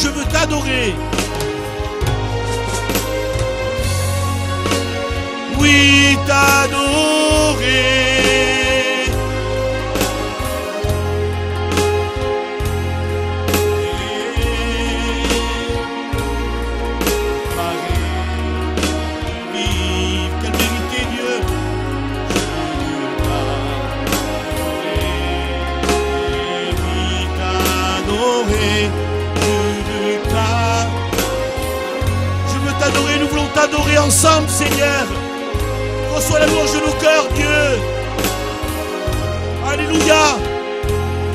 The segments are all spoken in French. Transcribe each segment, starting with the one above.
je veux t'adorer. Oui, t'adorer. T'adorer ensemble, Seigneur. Reçois la louange de nos cœurs, Dieu. Alléluia.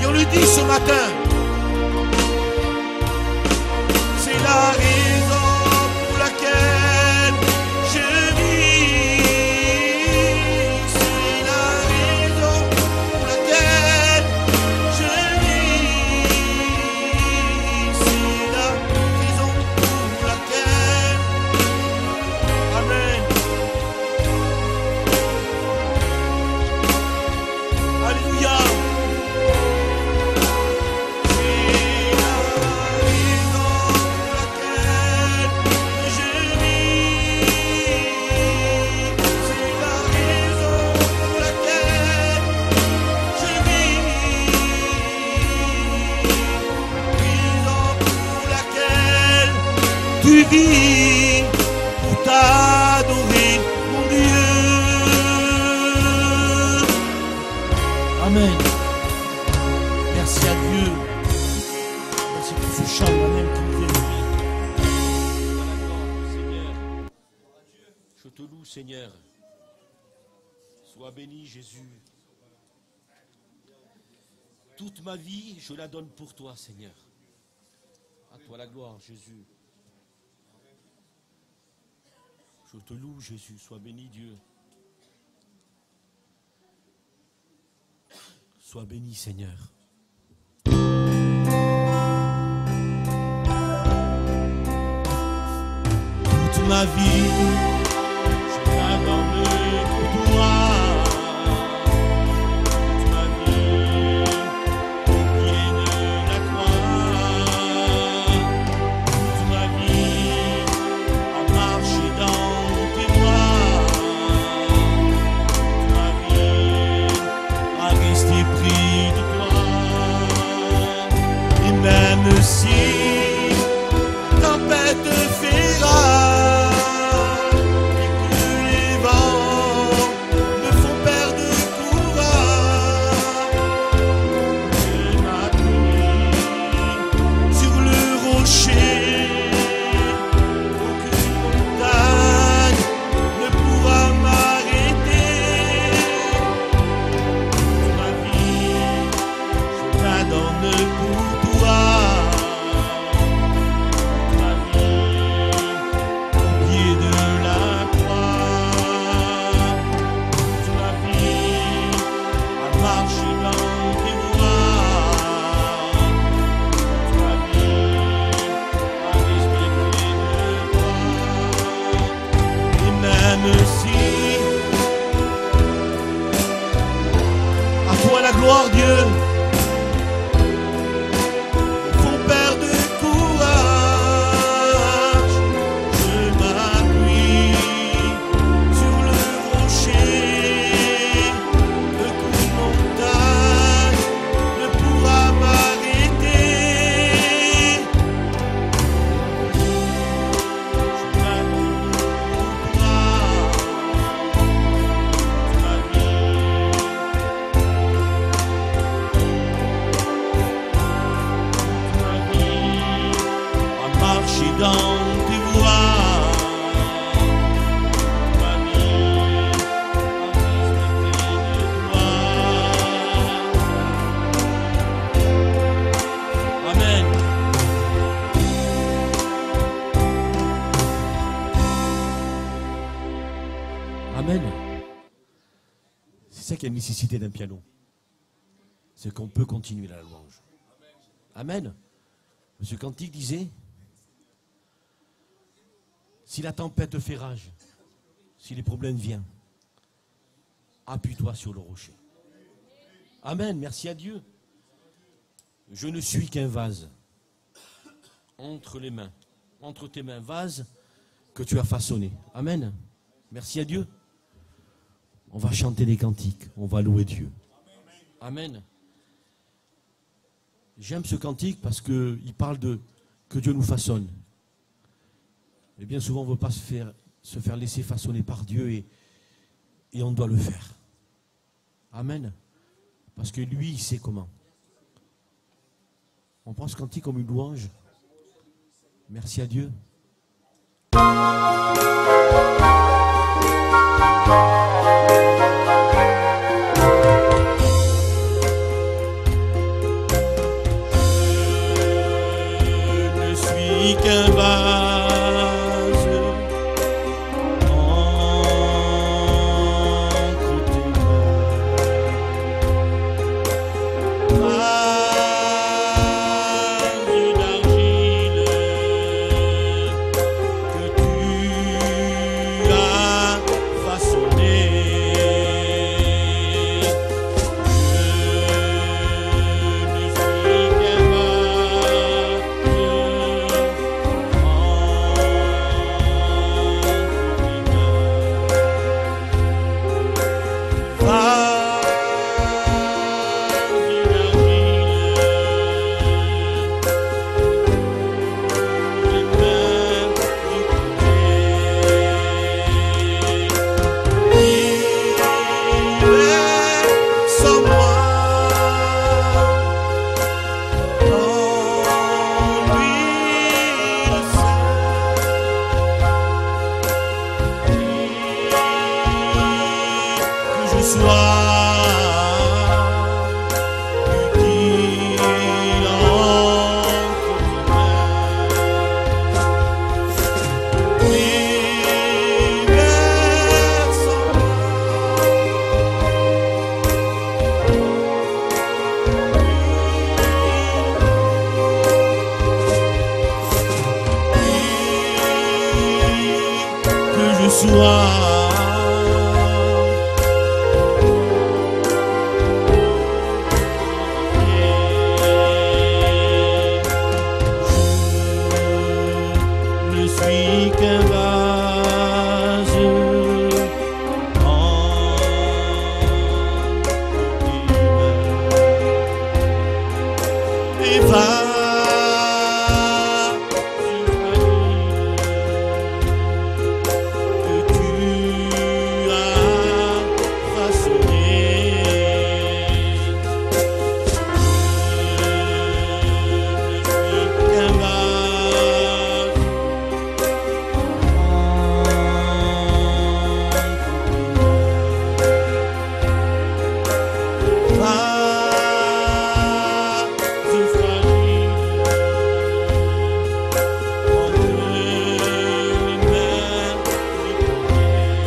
Et on le dit ce matin. C'est la raison pour laquelle je vis. C'est la raison pour laquelle je vis. C'est la raison pour laquelle. Amen. Alléluia. C'est la raison pour laquelle je vis. C'est la raison pour laquelle je vis. Raison pour laquelle tu vis. T'adorer, mon Dieu. Amen. Merci à Dieu. Merci pour ce chant, Amen, qui nous vient. Seigneur, je te loue, Seigneur. Sois béni, Jésus. Toute ma vie, je la donne pour toi, Seigneur. À toi la gloire, Jésus. Je te loue, Jésus. Sois béni, Dieu. Sois béni, Seigneur. Toute ma vie, je la donne pour toi. Toute ma vie, au pied de la croix. Toute ma vie, à marcher dans tes voies. Toute ma vie, à rester près de toi. Et même si la tempête fait rage et que les vents me font perdre courage, je m'appuie sur le rocher. Aucune montagne ne pourra m'arrêter. Toute ma vie, je la donne pour toi. Ma vie, au pied de la croix. Toute ma vie, à marcher dans tes voies. Toute ma vie, à rester près de toi. Et même si, à toi la gloire, Dieu, font perdre courage, je m'appuie sur le rocher. Aucune montagne ne pourra m'arrêter. Je m'appuie pour toi. Ma vie, ma vie, à marcher dans tes voies. Ma vie, à respecter de toi. Amen. Amen. C'est ça qui a nécessité d'un piano. C'est qu'on peut continuer la louange. Amen. Monsieur Cantique disait, si la tempête fait rage, si les problèmes viennent, appuie-toi sur le rocher. Amen, merci à Dieu. Je ne suis qu'un vase entre les mains, entre tes mains, vase que tu as façonné. Amen. Merci à Dieu. On va chanter des cantiques, on va louer Dieu. Amen. J'aime ce cantique parce qu'il parle de que Dieu nous façonne. Et bien souvent, on ne veut pas se faire laisser façonner par Dieu et on doit le faire. Amen. Parce que lui, il sait comment. On prend ce cantique comme une louange. Merci à Dieu. Je ne suis qu'un vase entre tes mains. Vase d'argile que tu as façonné. Je ne suis qu'un sans moi, dans l'huile que je sois utile entre tes mains. Oui, mais sans que je sois je ne suis qu'un vase entre tes mains. Et que tu as façonné. Je ne suis qu'un vase vase fragile entre les mains du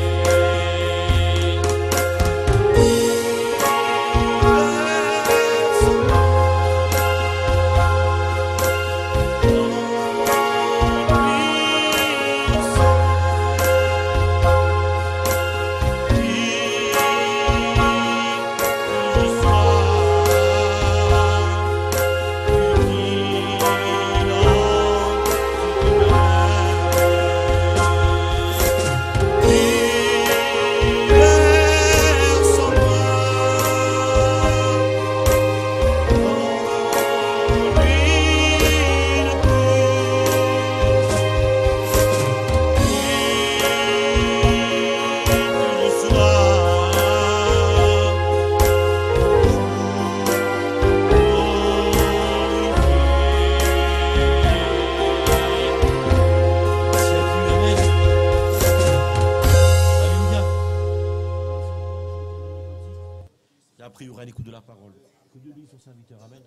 Et après, il y aura l'écoute de la parole. Que Dieu bénisse son serviteur. Amen.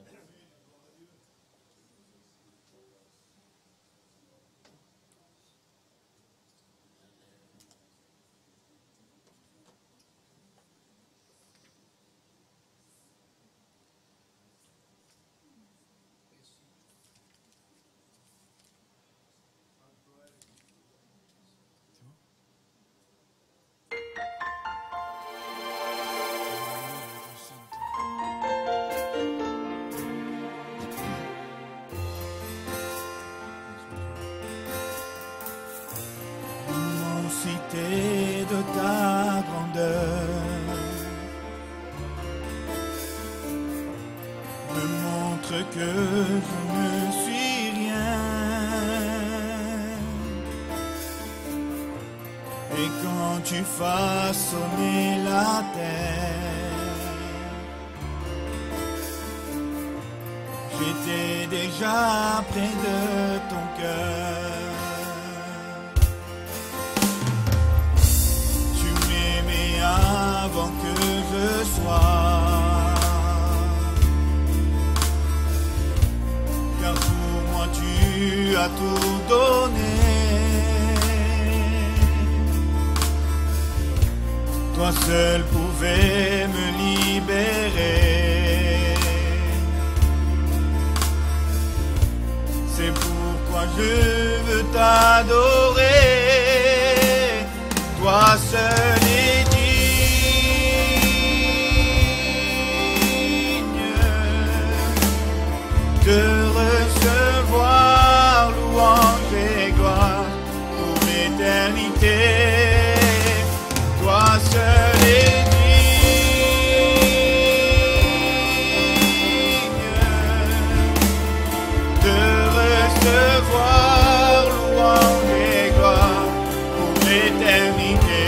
montre que je ne suis rien. Et quand tu façonnais la terre, j'étais déjà près de ton cœur. Tu m'aimais avant que je sois, car pour moi tu as tout donné. Toi seul pouvais me libérer. C'est pourquoi je veux t'adorer. Toi seul est digne de recevoir louange et gloire pour l'éternité. Toi seul est digne de recevoir louange et gloire pour l'éternité.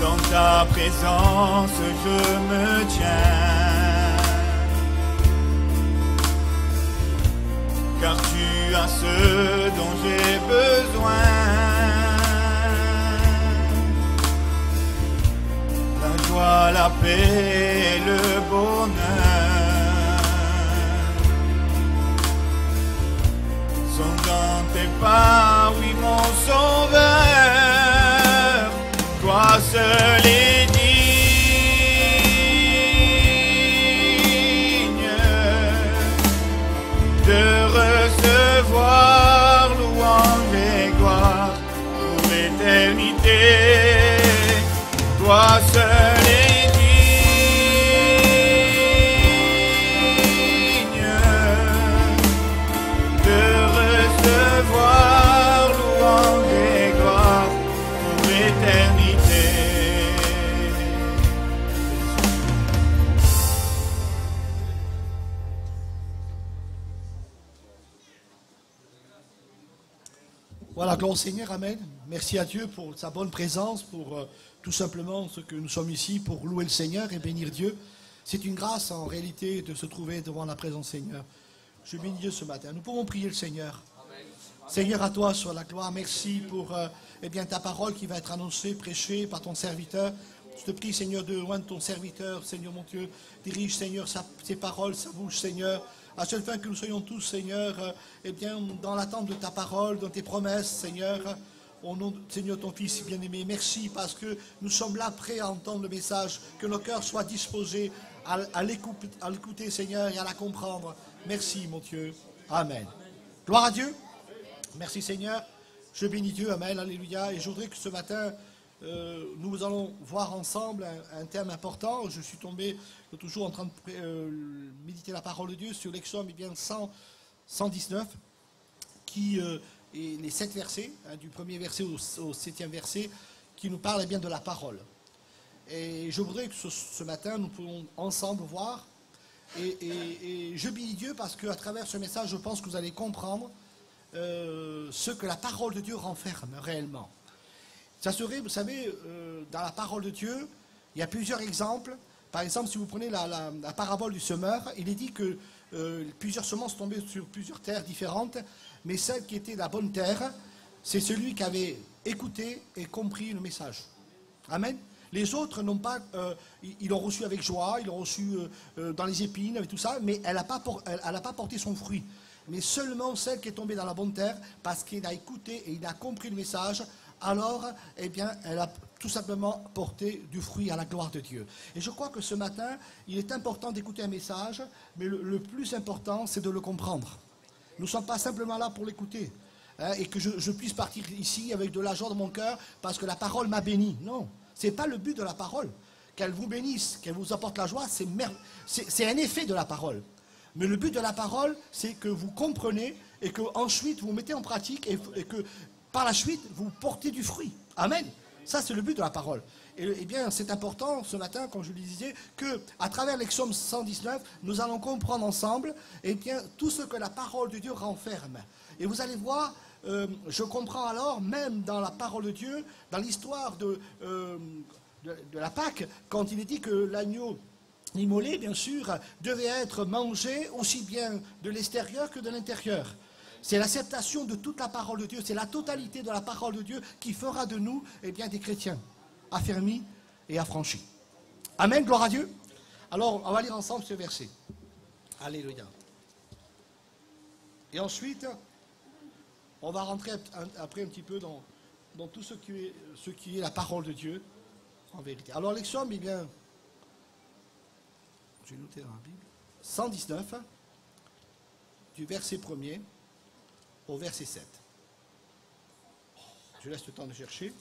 Dans ta présence je me tiens, car tu as ce dont j'ai besoin. La joie, la paix, le bonheur sont dans tes pas, oui mon sauveur. Toi seul est digne de recevoir louange et gloire pour l'éternité. Toi seul est digne de recevoir louange et gloire pour l'éternité. Voilà, gloire au Seigneur, amen. Merci à Dieu pour sa bonne présence, pour tout simplement ce que nous sommes ici pour louer le Seigneur et bénir Dieu. C'est une grâce en réalité de se trouver devant la présence du Seigneur. Je bénis Dieu ce matin. Nous pouvons prier le Seigneur. Amen. Seigneur, à toi soit la gloire. Merci pour ta parole qui va être annoncée, prêchée par ton serviteur. Je te prie, Seigneur, de loin de ton serviteur, Seigneur mon Dieu. Dirige, Seigneur, ses paroles, sa bouche, Seigneur. À seule fin que nous soyons tous, Seigneur, dans l'attente de ta parole, dans tes promesses, Seigneur. Au nom de Seigneur, ton Fils bien-aimé, merci parce que nous sommes là prêts à entendre le message, que nos cœurs soient disposés à l'écouter, Seigneur, et à la comprendre. Merci, mon Dieu. Amen. Gloire à Dieu. Merci, Seigneur. Je bénis Dieu. Amen. Alléluia. Et je voudrais que ce matin, nous allons voir ensemble un thème important. Je suis tombé toujours en train de méditer la parole de Dieu sur l'Exode 119, qui et les 7 versets, du premier verset au 7e verset, qui nous parlent bien de la parole. Et je voudrais que ce matin, nous pouvons ensemble voir, et je bénis Dieu parce qu'à travers ce message, je pense que vous allez comprendre ce que la parole de Dieu renferme réellement. Ça serait, vous savez, dans la parole de Dieu, il y a plusieurs exemples. Par exemple, si vous prenez la parabole du semeur, il est dit que plusieurs semences tombaient sur plusieurs terres différentes, mais celle qui était la bonne terre, c'est celui qui avait écouté et compris le message. Amen. Les autres n'ont pas, ils l'ont reçu avec joie, ils l'ont reçu dans les épines, avec tout ça, mais elle n'a pas porté son fruit. Mais seulement celle qui est tombée dans la bonne terre, parce qu'il a écouté et il a compris le message, alors, elle a tout simplement porté du fruit à la gloire de Dieu. Et je crois que ce matin, il est important d'écouter un message, mais le plus important, c'est de le comprendre. Nous ne sommes pas simplement là pour l'écouter, et que je puisse partir ici avec de la joie dans mon cœur, parce que la parole m'a béni. Non, ce n'est pas le but de la parole. Qu'elle vous bénisse, qu'elle vous apporte la joie, c'est un effet de la parole. Mais le but de la parole, c'est que vous comprenez, et que ensuite vous mettez en pratique, et que par la suite, vous portez du fruit. Amen. Ça, c'est le but de la parole. Et bien, c'est important ce matin, comme je le disais, qu'à travers les psaumes 119, nous allons comprendre ensemble bien, tout ce que la parole de Dieu renferme. Et vous allez voir, je comprends alors, même dans la parole de Dieu, dans l'histoire de la Pâque, quand il est dit que l'agneau immolé, bien sûr, devait être mangé aussi bien de l'extérieur que de l'intérieur. C'est l'acceptation de toute la parole de Dieu, c'est la totalité de la parole de Dieu qui fera de nous bien, des chrétiens affermis et affranchis. Amen, gloire à Dieu. Alors, on va lire ensemble ce verset. Alléluia. Et ensuite, on va rentrer après un petit peu dans tout ce qui est la parole de Dieu, en vérité. Alors, les psaumes, eh bien, j'ai noté dans la Bible, 119, du verset 1er au verset 7. Je laisse le temps de chercher.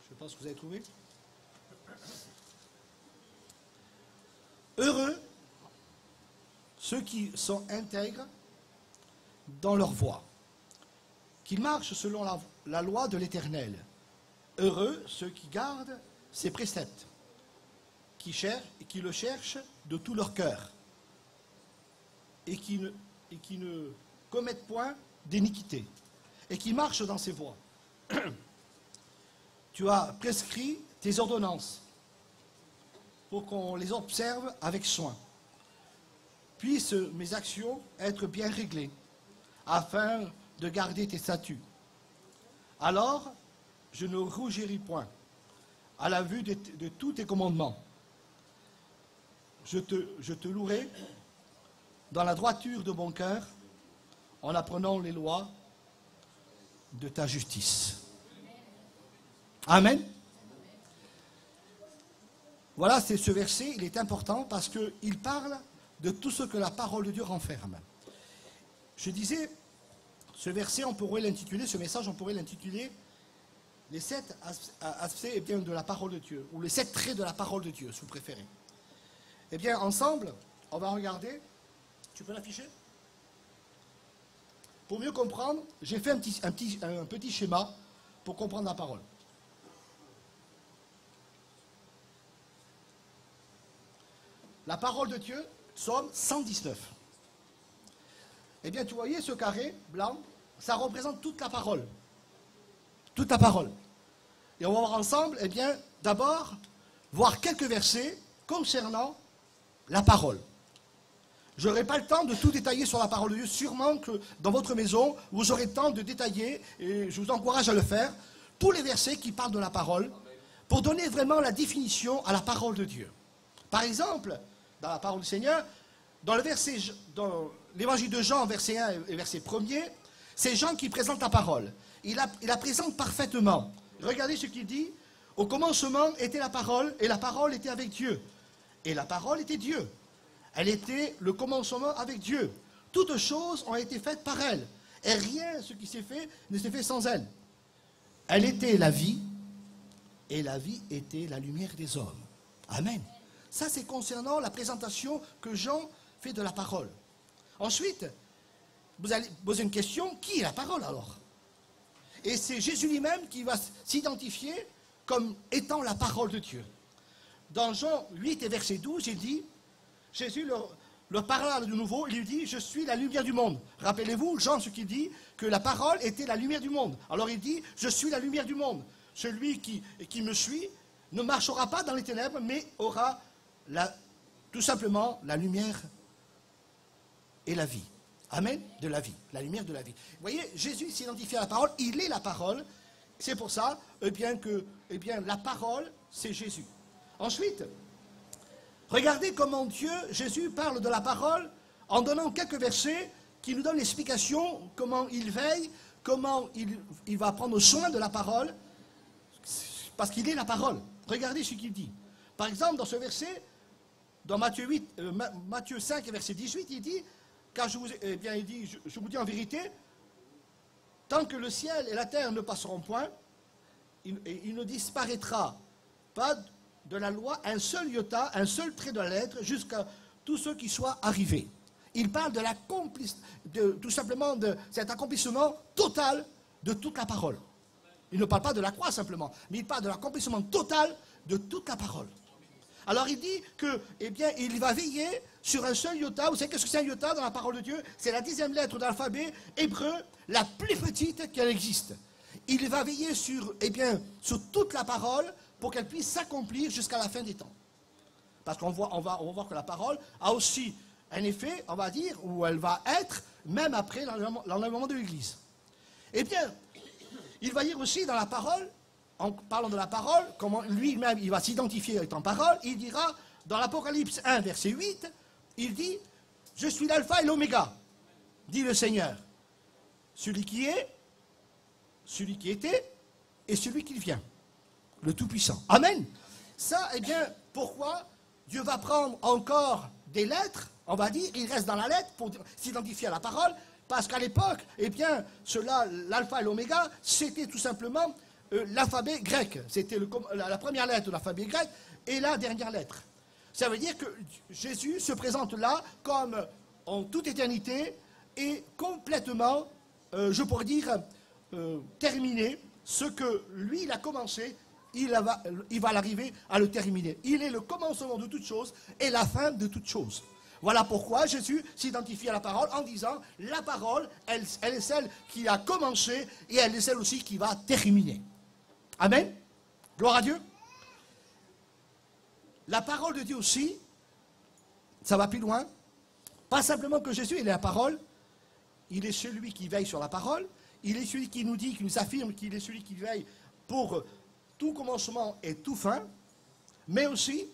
Je pense que vous avez trouvé. Heureux ceux qui sont intègres dans leur voie, qu'ils marchent selon la loi de l'Éternel. Heureux ceux qui gardent ses préceptes, qui le cherchent de tout leur cœur, et qui ne commettent point d'iniquité, et qui marchent dans ses voies. Tu as prescrit tes ordonnances pour qu'on les observe avec soin. Puissent mes actions être bien réglées, afin de garder tes statuts. Alors, je ne rougirai point à la vue de tous tes commandements. Je te louerai dans la droiture de mon cœur, en apprenant les lois de ta justice. Amen. Voilà, c'est ce verset, il est important parce qu'il parle de tout ce que la parole de Dieu renferme. Je disais, ce verset, on pourrait l'intituler, ce message, on pourrait l'intituler les 7 aspects bien, de la parole de Dieu, ou les 7 traits de la parole de Dieu, si vous préférez. Eh bien, ensemble, on va regarder. Tu peux l'afficher? Pour mieux comprendre, j'ai fait un petit schéma pour comprendre la parole. La parole de Dieu, Psaume 119. Eh bien, tu voyez ce carré blanc, ça représente toute la parole. Toute la parole. Et on va voir ensemble, eh bien, d'abord, voir quelques versets concernant la parole. Je n'aurai pas le temps de tout détailler sur la parole de Dieu. Sûrement que dans votre maison, vous aurez le temps de détailler, et je vous encourage à le faire, tous les versets qui parlent de la parole, pour donner vraiment la définition à la parole de Dieu. Par exemple, dans la parole du Seigneur, dans l'évangile de Jean, verset 1 et verset 1er, c'est Jean qui présente la parole. Il la présente parfaitement. Regardez ce qu'il dit. Au commencement était la parole, et la parole était avec Dieu. Et la parole était Dieu. Elle était le commencement avec Dieu. Toutes choses ont été faites par elle. Et rien, ce qui s'est fait, ne s'est fait sans elle. Elle était la vie, et la vie était la lumière des hommes. Amen. Ça, c'est concernant la présentation que Jean fait de la parole. Ensuite, vous allez poser une question, qui est la parole alors? Et c'est Jésus lui-même qui va s'identifier comme étant la parole de Dieu. Dans Jean 8 et verset 12, il dit, Jésus leur parla de nouveau, il lui dit, je suis la lumière du monde. Rappelez-vous, Jean, ce qu'il dit, que la parole était la lumière du monde. Alors il dit, je suis la lumière du monde. Celui qui me suit ne marchera pas dans les ténèbres, mais aura tout simplement la lumière et la vie. Amen, de la vie, la lumière de la vie. Vous voyez, Jésus s'identifie à la parole, il est la parole. C'est pour ça que la parole, c'est Jésus. Ensuite, regardez comment Jésus parle de la parole en donnant quelques versets qui nous donnent l'explication, comment il veille, comment il va prendre soin de la parole, parce qu'il est la parole. Regardez ce qu'il dit. Par exemple, dans ce verset, dans Matthieu 5, verset 18, il dit, car je vous dis en vérité, tant que le ciel et la terre ne passeront point, il ne disparaîtra pas de la loi un seul iota, un seul trait de la lettre, jusqu'à tous ceux qui soient arrivés. Il parle tout simplement de cet accomplissement total de toute la parole. Il ne parle pas de la croix simplement, mais il parle de l'accomplissement total de toute la parole. Alors il dit que, eh bien, il va veiller sur un seul iota. Vous savez qu'est-ce que c'est un iota dans la parole de Dieu? C'est la 10e lettre de l'alphabet hébreu, la plus petite qu'elle existe. Il va veiller sur, eh bien, sur toute la parole pour qu'elle puisse s'accomplir jusqu'à la fin des temps. Parce qu'on va voir que la parole a aussi un effet, on va dire, où elle va être, même après l'enlèvement de l'Église. Eh bien, il va dire aussi dans la parole, en parlant de la parole, comment lui-même il va s'identifier étant parole, il dira, dans l'Apocalypse 1, verset 8, il dit, « Je suis l'alpha et l'oméga, dit le Seigneur, celui qui est, celui qui était et celui qui vient, le Tout-Puissant. » Amen. Ça, eh bien, pourquoi Dieu va prendre encore des lettres, on va dire, il reste dans la lettre pour s'identifier à la parole, parce qu'à l'époque, eh bien, cela, l'alpha et l'oméga, c'était tout simplement l'alphabet grec. C'était la première lettre de l'alphabet grec et la dernière lettre. Ça veut dire que Jésus se présente là comme en toute éternité et complètement, je pourrais dire, terminé. Ce que lui, il a commencé, il va l'arriver à le terminer. Il est le commencement de toutes choses et la fin de toutes choses. Voilà pourquoi Jésus s'identifie à la parole en disant, la parole, elle est celle qui a commencé et elle est celle aussi qui va terminer. Amen. Gloire à Dieu. La parole de Dieu aussi, ça va plus loin. Pas simplement que Jésus, il est la parole, il est celui qui veille sur la parole, il est celui qui nous dit, qui nous affirme qu'il est celui qui veille pour tout commencement et tout fin, mais aussi,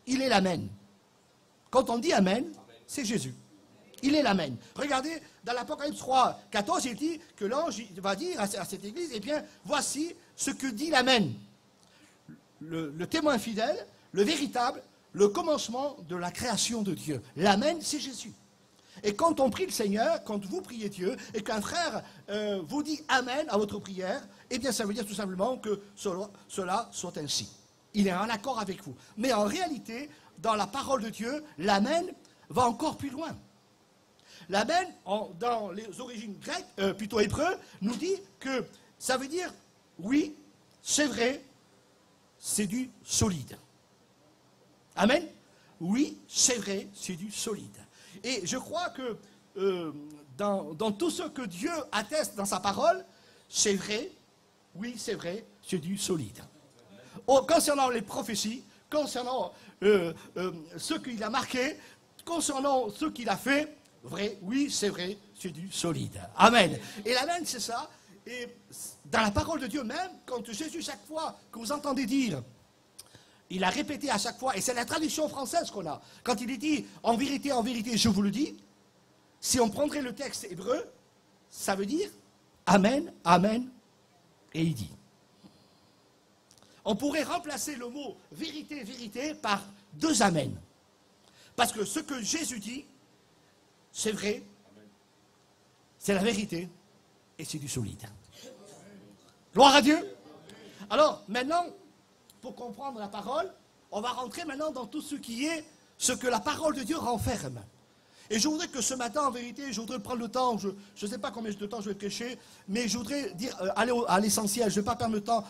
il est l'Amen. Quand on dit Amen, c'est Jésus. Il est l'Amen. Regardez, dans l'Apocalypse 3, 14, il dit que l'ange va dire à cette église, eh bien, voici ce que dit l'Amen. Le témoin fidèle, le véritable, le commencement de la création de Dieu. L'Amen, c'est Jésus. Et quand on prie le Seigneur, quand vous priez Dieu, et qu'un frère vous dit Amen à votre prière, eh bien, ça veut dire tout simplement que cela soit ainsi. Il est en accord avec vous. Mais en réalité, dans la parole de Dieu, l'Amen va encore plus loin. L'Amen, dans les origines grecques, plutôt hébreux, nous dit que ça veut dire, oui, c'est vrai, c'est du solide. Amen. Oui, c'est vrai, c'est du solide. Et je crois que dans tout ce que Dieu atteste dans sa parole, c'est vrai, oui, c'est vrai, c'est du solide. Concernant les prophéties, concernant ce qu'il a marqué, concernant ce qu'il a fait, vrai, oui, c'est vrai, c'est du solide. Amen. Et l'amen, c'est ça. Et dans la parole de Dieu même, quand Jésus, chaque fois que vous entendez dire, il a répété à chaque fois, et c'est la traduction française qu'on a, quand il est dit, en vérité, je vous le dis, si on prendrait le texte hébreu, ça veut dire, Amen, Amen, et il dit. On pourrait remplacer le mot vérité, vérité par 2 Amen. Parce que ce que Jésus dit, c'est vrai, c'est la vérité, et c'est du solide. Gloire à Dieu. Alors, maintenant, pour comprendre la parole, on va rentrer maintenant dans tout ce qui est ce que la parole de Dieu renferme. Et je voudrais que ce matin, en vérité, je voudrais prendre le temps, je ne sais pas combien de temps je vais prêcher, mais je voudrais dire, aller à l'essentiel. Je ne vais pas perdre le temps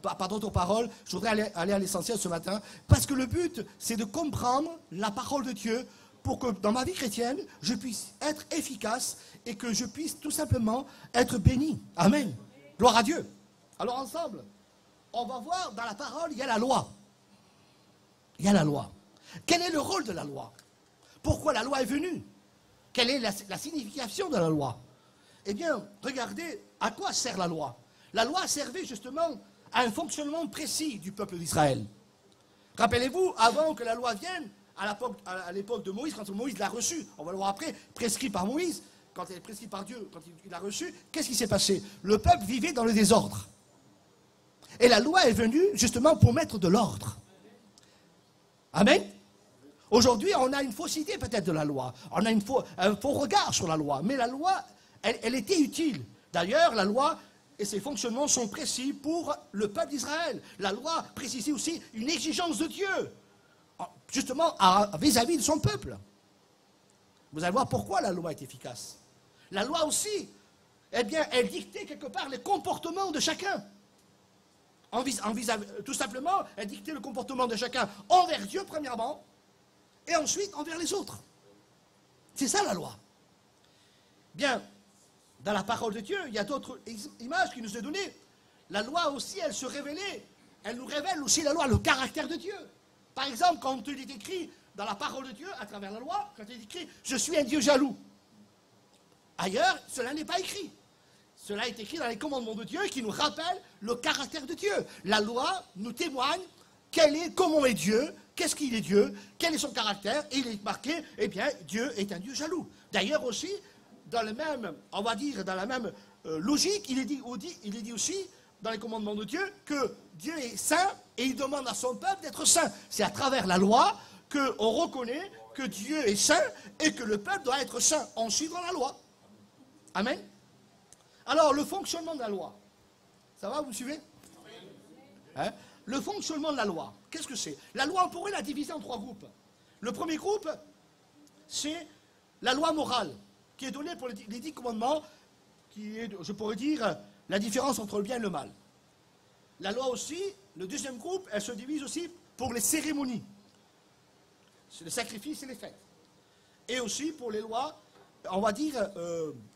par d'autres paroles, je voudrais aller à l'essentiel ce matin, parce que le but, c'est de comprendre la parole de Dieu pour que dans ma vie chrétienne, je puisse être efficace et que je puisse tout simplement être béni. Amen. Gloire à Dieu. Alors ensemble, on va voir dans la parole, il y a la loi. Il y a la loi. Quel est le rôle de la loi? Pourquoi la loi est venue? Quelle est la signification de la loi? Eh bien, regardez à quoi sert la loi. La loi servait justement à un fonctionnement précis du peuple d'Israël. Rappelez-vous, avant que la loi vienne, à l'époque de Moïse, quand Moïse l'a reçue, on va le voir après, prescrit par Moïse, quand elle est prescrite par Dieu, quand il l'a reçue, qu'est-ce qui s'est passé? Le peuple vivait dans le désordre. Et la loi est venue justement pour mettre de l'ordre. Amen. Aujourd'hui, on a une fausse idée peut-être de la loi. On a un faux regard sur la loi. Mais la loi, elle était utile. D'ailleurs, la loi et ses fonctionnements sont précis pour le peuple d'Israël. La loi précisait aussi une exigence de Dieu, justement vis-à-vis de son peuple. Vous allez voir pourquoi la loi est efficace. La loi aussi, eh bien, elle dictait quelque part les comportements de chacun. Tout simplement, elle dictait le comportement de chacun envers Dieu, premièrement, et ensuite envers les autres. C'est ça la loi. Bien, dans la parole de Dieu, il y a d'autres images qui nous sont données. La loi aussi, elle se révélait. Elle nous révèle aussi la loi, le caractère de Dieu. Par exemple, quand il est écrit dans la parole de Dieu, à travers la loi, quand il est écrit « Je suis un Dieu jaloux ». Ailleurs, cela n'est pas écrit. Cela est écrit dans les commandements de Dieu qui nous rappellent le caractère de Dieu. La loi nous témoigne comment est Dieu, qu'est-ce qu'il est Dieu, quel est son caractère, et il est marqué, eh bien, Dieu est un Dieu jaloux. D'ailleurs aussi, dans le même, on va dire, dans la même logique, il est dit aussi, dans les commandements de Dieu, que Dieu est saint, et il demande à son peuple d'être saint. C'est à travers la loi qu'on reconnaît que Dieu est saint, et que le peuple doit être saint en suivant la loi. Amen. Alors, le fonctionnement de la loi, ça va, vous me suivez? Hein? Le fonctionnement de la loi, qu'est-ce que c'est? La loi, on pourrait la diviser en 3 groupes. Le premier groupe, c'est la loi morale, qui est donnée pour les 10 commandements, qui est, je pourrais dire, la différence entre le bien et le mal. La loi aussi, le deuxième groupe, elle se divise aussi pour les cérémonies. C'est les sacrifices et les fêtes. Et aussi pour les lois, on va dire,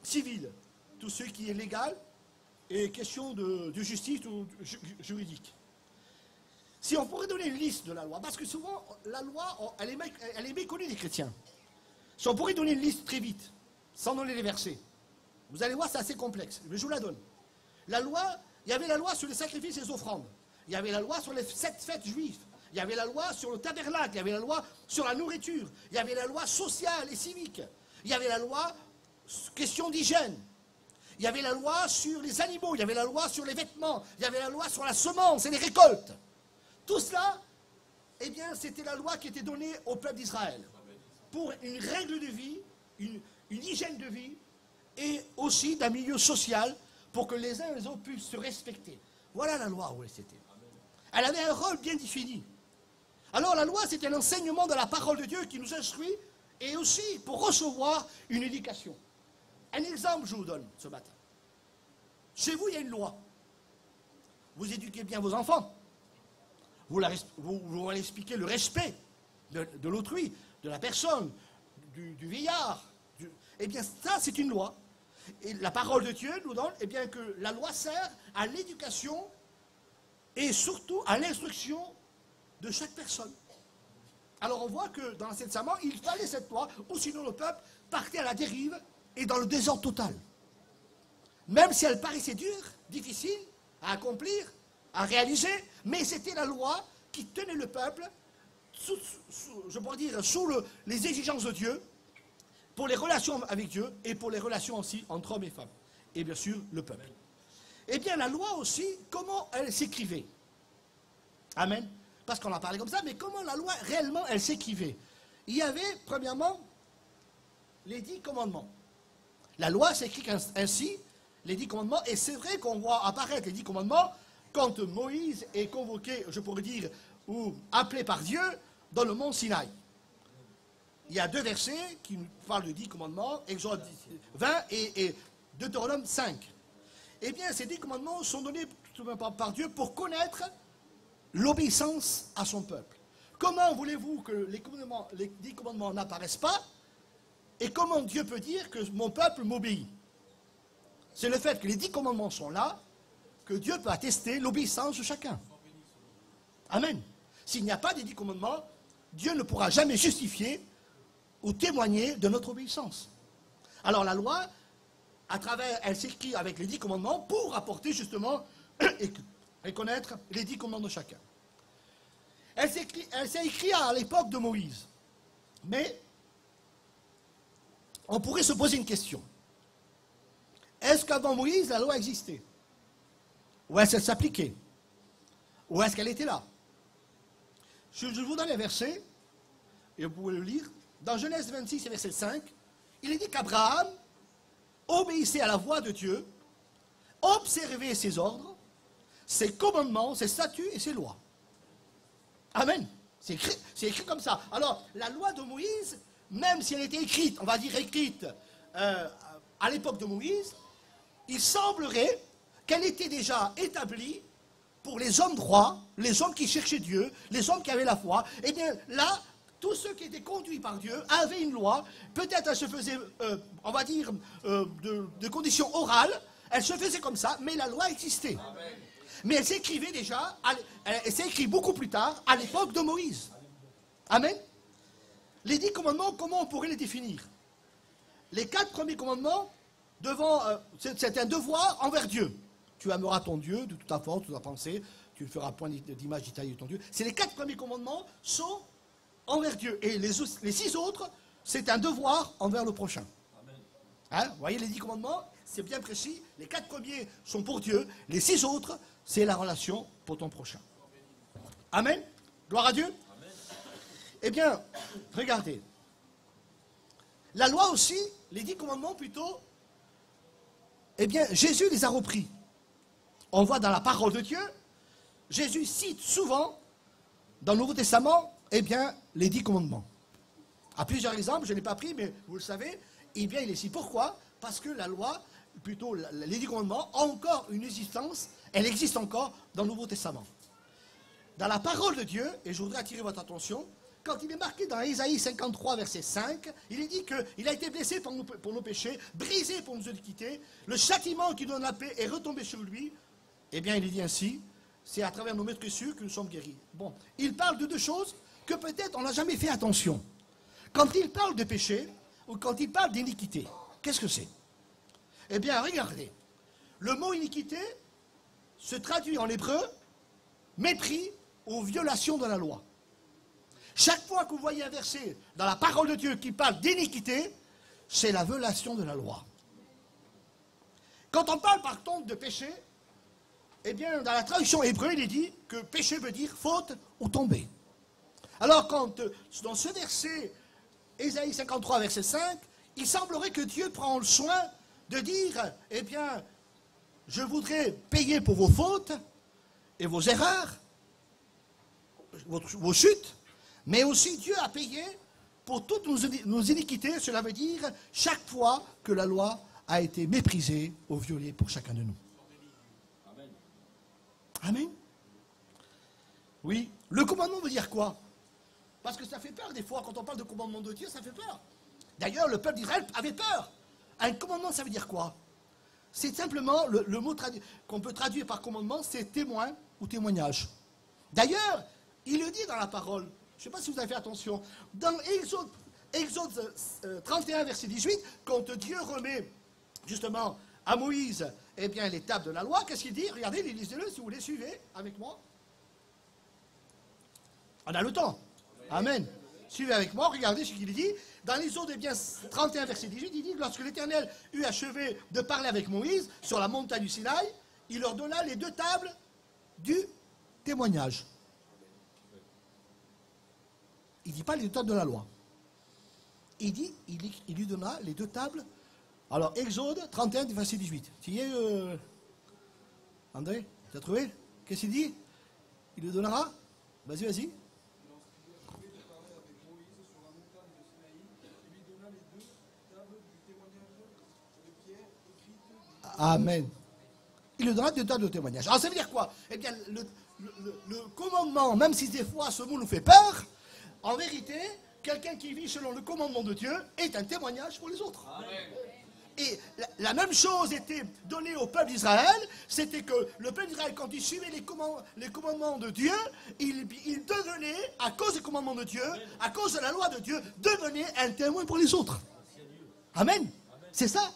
civiles. Tout ce qui est légal et question de justice ou juridique. Si on pourrait donner une liste de la loi, parce que souvent, la loi, elle est méconnue des chrétiens. Si on pourrait donner une liste très vite, sans donner les versets, vous allez voir, c'est assez complexe, mais je vous la donne. La loi, il y avait la loi sur les sacrifices et les offrandes. Il y avait la loi sur les 7 fêtes juives. Il y avait la loi sur le tabernacle. Il y avait la loi sur la nourriture. Il y avait la loi sociale et civique. Il y avait la loi question d'hygiène. Il y avait la loi sur les animaux, il y avait la loi sur les vêtements, il y avait la loi sur la semence et les récoltes. Tout cela, eh bien, c'était la loi qui était donnée au peuple d'Israël pour une règle de vie, une hygiène de vie et aussi d'un milieu social pour que les uns et les autres puissent se respecter. Voilà la loi où elle était. Elle avait un rôle bien défini. Alors la loi, c'était un enseignement de la parole de Dieu qui nous instruit et aussi pour recevoir une éducation. Un exemple, je vous donne ce matin. Chez vous, il y a une loi. Vous éduquez bien vos enfants. Vous leur expliquez le respect de l'autrui, de la personne, du vieillard. Eh bien, ça, c'est une loi. Et la parole de Dieu nous donne eh bien, que la loi sert à l'éducation et surtout à l'instruction de chaque personne. Alors, on voit que dans l'Ancien Testament, il fallait cette loi, ou sinon le peuple partait à la dérive et dans le désordre total. Même si elle paraissait dure, difficile à accomplir, à réaliser, mais c'était la loi qui tenait le peuple, je pourrais dire, sous les exigences de Dieu, pour les relations avec Dieu et pour les relations aussi entre hommes et femmes. Et bien sûr, le peuple. Eh bien, la loi aussi, comment elle s'écrivait? Amen. Parce qu'on en parlait comme ça, mais comment la loi, réellement, elle s'écrivait? Il y avait, premièrement, les 10 commandements. La loi s'écrit ainsi, les 10 commandements, et c'est vrai qu'on voit apparaître les 10 commandements quand Moïse est convoqué, je pourrais dire, ou appelé par Dieu dans le mont Sinaï. Il y a 2 versets qui nous parlent de 10 commandements, Exode 20 et Deutéronome 5. Eh bien, ces 10 commandements sont donnés par Dieu pour connaître l'obéissance à son peuple. Comment voulez-vous que les 10 commandements n'apparaissent pas? Et comment Dieu peut dire que mon peuple m'obéit? C'est le fait que les 10 commandements sont là, que Dieu peut attester l'obéissance de chacun. Amen. S'il n'y a pas des 10 commandements, Dieu ne pourra jamais justifier ou témoigner de notre obéissance. Alors la loi, elle s'écrit avec les 10 commandements pour apporter justement et connaître les 10 commandements de chacun. Elle s'est écrite à l'époque de Moïse. Mais on pourrait se poser une question. Est-ce qu'avant Moïse, la loi existait? Ou est-ce qu'elle s'appliquait? Ou est-ce qu'elle était là? Je vous donne un verset, et vous pouvez le lire. Dans Genèse 26, verset 5, il est dit qu'Abraham obéissait à la voix de Dieu, observait ses ordres, ses commandements, ses statuts et ses lois. Amen. C'est écrit comme ça. Alors, la loi de Moïse même si elle était écrite, on va dire écrite, à l'époque de Moïse, il semblerait qu'elle était déjà établie pour les hommes droits, les hommes qui cherchaient Dieu, les hommes qui avaient la foi. Eh bien là, tous ceux qui étaient conduits par Dieu avaient une loi. Peut-être elle se faisait, on va dire, de conditions orales. Elle se faisait comme ça, mais la loi existait. Amen. Mais elle s'écrivait déjà, elle s'est écrite beaucoup plus tard, à l'époque de Moïse. Amen. Les 10 commandements, comment on pourrait les définir? Les 4 premiers commandements, c'est un devoir envers Dieu. Tu aimeras ton Dieu de toute ta force, de toute ta pensée, tu ne feras point d'image d'Italie de ton Dieu. C'est les 4 premiers commandements sont envers Dieu. Et les 6 autres, c'est un devoir envers le prochain. Hein? Vous voyez les 10 commandements, c'est bien précis. Les 4 premiers sont pour Dieu. Les 6 autres, c'est la relation pour ton prochain. Amen. Gloire à Dieu. Amen. Eh bien, regardez. La loi aussi, les 10 commandements plutôt, eh bien, Jésus les a repris. On voit dans la parole de Dieu, Jésus cite souvent, dans le Nouveau Testament, eh bien, les 10 commandements. À plusieurs exemples, je ne l'ai pas pris, mais vous le savez, eh bien, il est ici. Pourquoi? Parce que la loi, plutôt les 10 commandements, ont encore une existence, elle existe encore dans le Nouveau Testament. Dans la parole de Dieu, et je voudrais attirer votre attention, quand il est marqué dans Ésaïe 53, verset 5, il est dit qu'il a été blessé pour nos péchés, brisé pour nos iniquités, le châtiment qui donne la paix est retombé sur lui. Eh bien, il est dit ainsi, c'est à travers nos meurtrissures que nous sommes guéris. Bon, il parle de 2 choses que peut-être on n'a jamais fait attention. Quand il parle de péché, ou quand il parle d'iniquité, qu'est-ce que c'est? Eh bien, regardez, le mot iniquité se traduit en hébreu mépris ou violation de la loi. Chaque fois que vous voyez un verset dans la parole de Dieu qui parle d'iniquité, c'est la violation de la loi. Quand on parle par contre de péché, eh bien, dans la traduction hébreu, il est dit que péché veut dire faute ou tomber. Alors, quand dans ce verset, Ésaïe 53, verset 5, il semblerait que Dieu prend le soin de dire, eh bien, je voudrais payer pour vos fautes et vos erreurs, vos chutes, mais aussi Dieu a payé pour toutes nos iniquités. Cela veut dire chaque fois que la loi a été méprisée ou violée pour chacun de nous. Amen. Amen. Oui. Le commandement veut dire quoi? Parce que ça fait peur des fois, quand on parle de commandement de Dieu, ça fait peur. D'ailleurs, le peuple d'Israël avait peur. Un commandement, ça veut dire quoi? C'est simplement, le mot qu'on peut traduire par commandement, c'est témoin ou témoignage. D'ailleurs, il le dit dans la parole. Je ne sais pas si vous avez fait attention. Dans Exode 31, verset 18, quand Dieu remet justement à Moïse eh bien, les tables de la loi, qu'est-ce qu'il dit? Regardez, lisez-le si vous les suivez avec moi. On a le temps. Amen. Suivez avec moi, regardez ce qu'il dit. Dans l'Exode 31, verset 18, il dit que lorsque l'Éternel eut achevé de parler avec Moïse sur la montagne du Sinaï, il leur donna les 2 tables du témoignage. Il ne dit pas les 2 tables de la loi. Il dit, il lui donna les 2 tables. Alors, Exode 31, verset 18. Tu y es, André? Tu as trouvé? Qu'est-ce qu'il dit? Il lui donnera? Vas-y, vas-y. Amen. Il lui donnera 2 tables de témoignage. Alors, ça veut dire quoi? Eh bien, le commandement, même si des fois ce mot nous fait peur, en vérité, quelqu'un qui vit selon le commandement de Dieu est un témoignage pour les autres. Amen. Et la même chose était donnée au peuple d'Israël, c'était que le peuple d'Israël, quand il suivait les commandements de Dieu, il devenait, à cause des commandements de Dieu, à cause de la loi de Dieu, devenait un témoin pour les autres. Amen. C'est ça.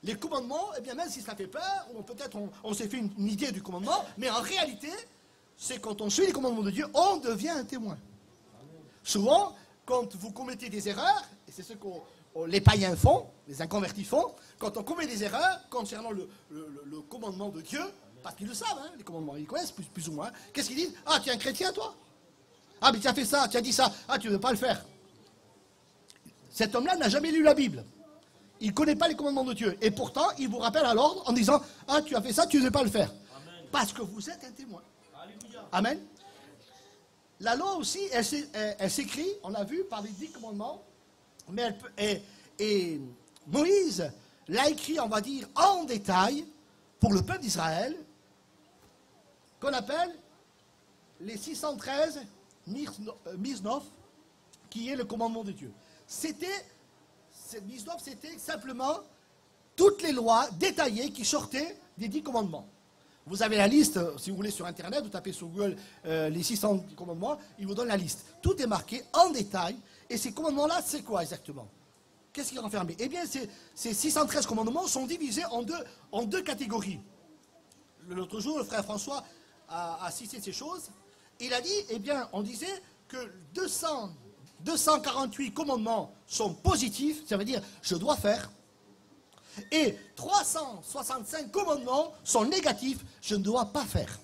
Les commandements, eh bien, même si ça fait peur, ou peut-être on s'est fait une idée du commandement, mais en réalité, c'est quand on suit les commandements de Dieu, on devient un témoin. Souvent, quand vous commettez des erreurs, et c'est ce que les païens font, les inconvertis font, quand on commet des erreurs concernant le commandement de Dieu, parce qu'ils le savent, hein, les commandements, ils connaissent plus ou moins, qu'est-ce qu'ils disent? Ah, tu es un chrétien, toi? Ah, mais tu as fait ça, tu as dit ça, ah, tu ne veux pas le faire. Cet homme-là n'a jamais lu la Bible. Il ne connaît pas les commandements de Dieu. Et pourtant, il vous rappelle à l'ordre en disant, ah, tu as fait ça, tu ne veux pas le faire. Amen. Parce que vous êtes un témoin. Alléluia. Amen. La loi aussi, elle s'écrit, on l'a vu, par les 10 commandements. mais et Moïse l'a écrit, on va dire, en détail pour le peuple d'Israël, qu'on appelle les 613 Misnoph, qui est le commandement de Dieu. Misnoph, c'était simplement toutes les lois détaillées qui sortaient des 10 commandements. Vous avez la liste, si vous voulez, sur Internet, vous tapez sur Google les 600 commandements, il vous donne la liste. Tout est marqué en détail, et ces commandements-là, c'est quoi exactement? Qu'est-ce qui est renfermé? Eh bien, ces 613 commandements sont divisés en deux catégories. L'autre jour, le frère François a cité ces choses. Il a dit, eh bien, on disait que 248 commandements sont positifs, ça veut dire je dois faire, et 365 commandements sont négatifs, je ne dois pas faire.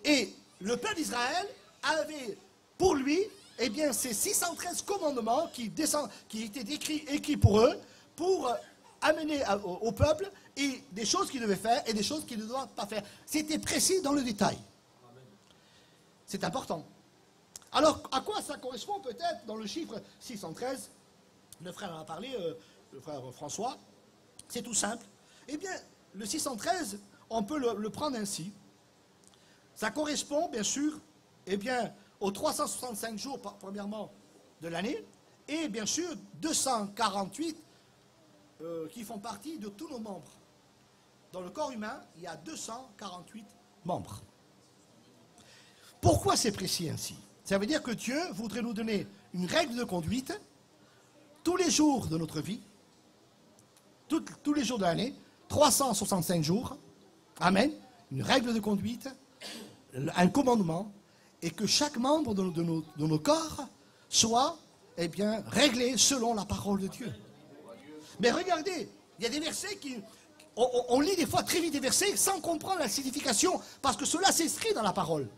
Et le peuple d'Israël avait pour lui, eh bien, ces 613 commandements qui étaient écrits pour eux, pour amener au peuple et des choses qu'il devait faire et des choses qu'il ne doit pas faire. C'était précis dans le détail. C'est important. Alors, à quoi ça correspond peut-être dans le chiffre 613? Le frère en a parlé, le frère François. C'est tout simple. Eh bien, le 613, on peut le prendre ainsi. Ça correspond, bien sûr, eh bien, aux 365 jours, premièrement, de l'année, et bien sûr, 248 qui font partie de tous nos membres. Dans le corps humain, il y a 248 membres. Pourquoi c'est précis ainsi? Ça veut dire que Dieu voudrait nous donner une règle de conduite tous les jours de notre vie, tous les jours de l'année, 365 jours, amen, une règle de conduite, un commandement, et que chaque membre de nos corps soit, eh bien, réglé selon la parole de Dieu. Mais regardez, il y a des versets on lit des fois très vite des versets sans comprendre la signification, parce que cela s'inscrit dans la parole.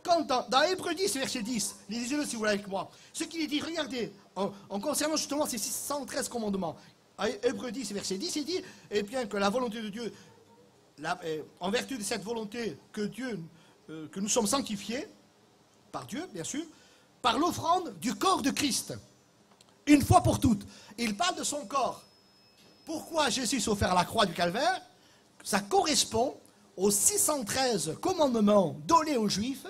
Quand dans Hébreux 10, verset 10, lisez-le si vous voulez avec moi, ce qu'il dit, regardez, en concernant justement ces 613 commandements, Hébreux 10, verset 10, il dit, eh bien, que la volonté de Dieu, en vertu de cette volonté que nous sommes sanctifiés, par Dieu, bien sûr, par l'offrande du corps de Christ, une fois pour toutes. Il parle de son corps. Pourquoi Jésus s'est offert à la croix du Calvaire? Ça correspond aux 613 commandements donnés aux Juifs,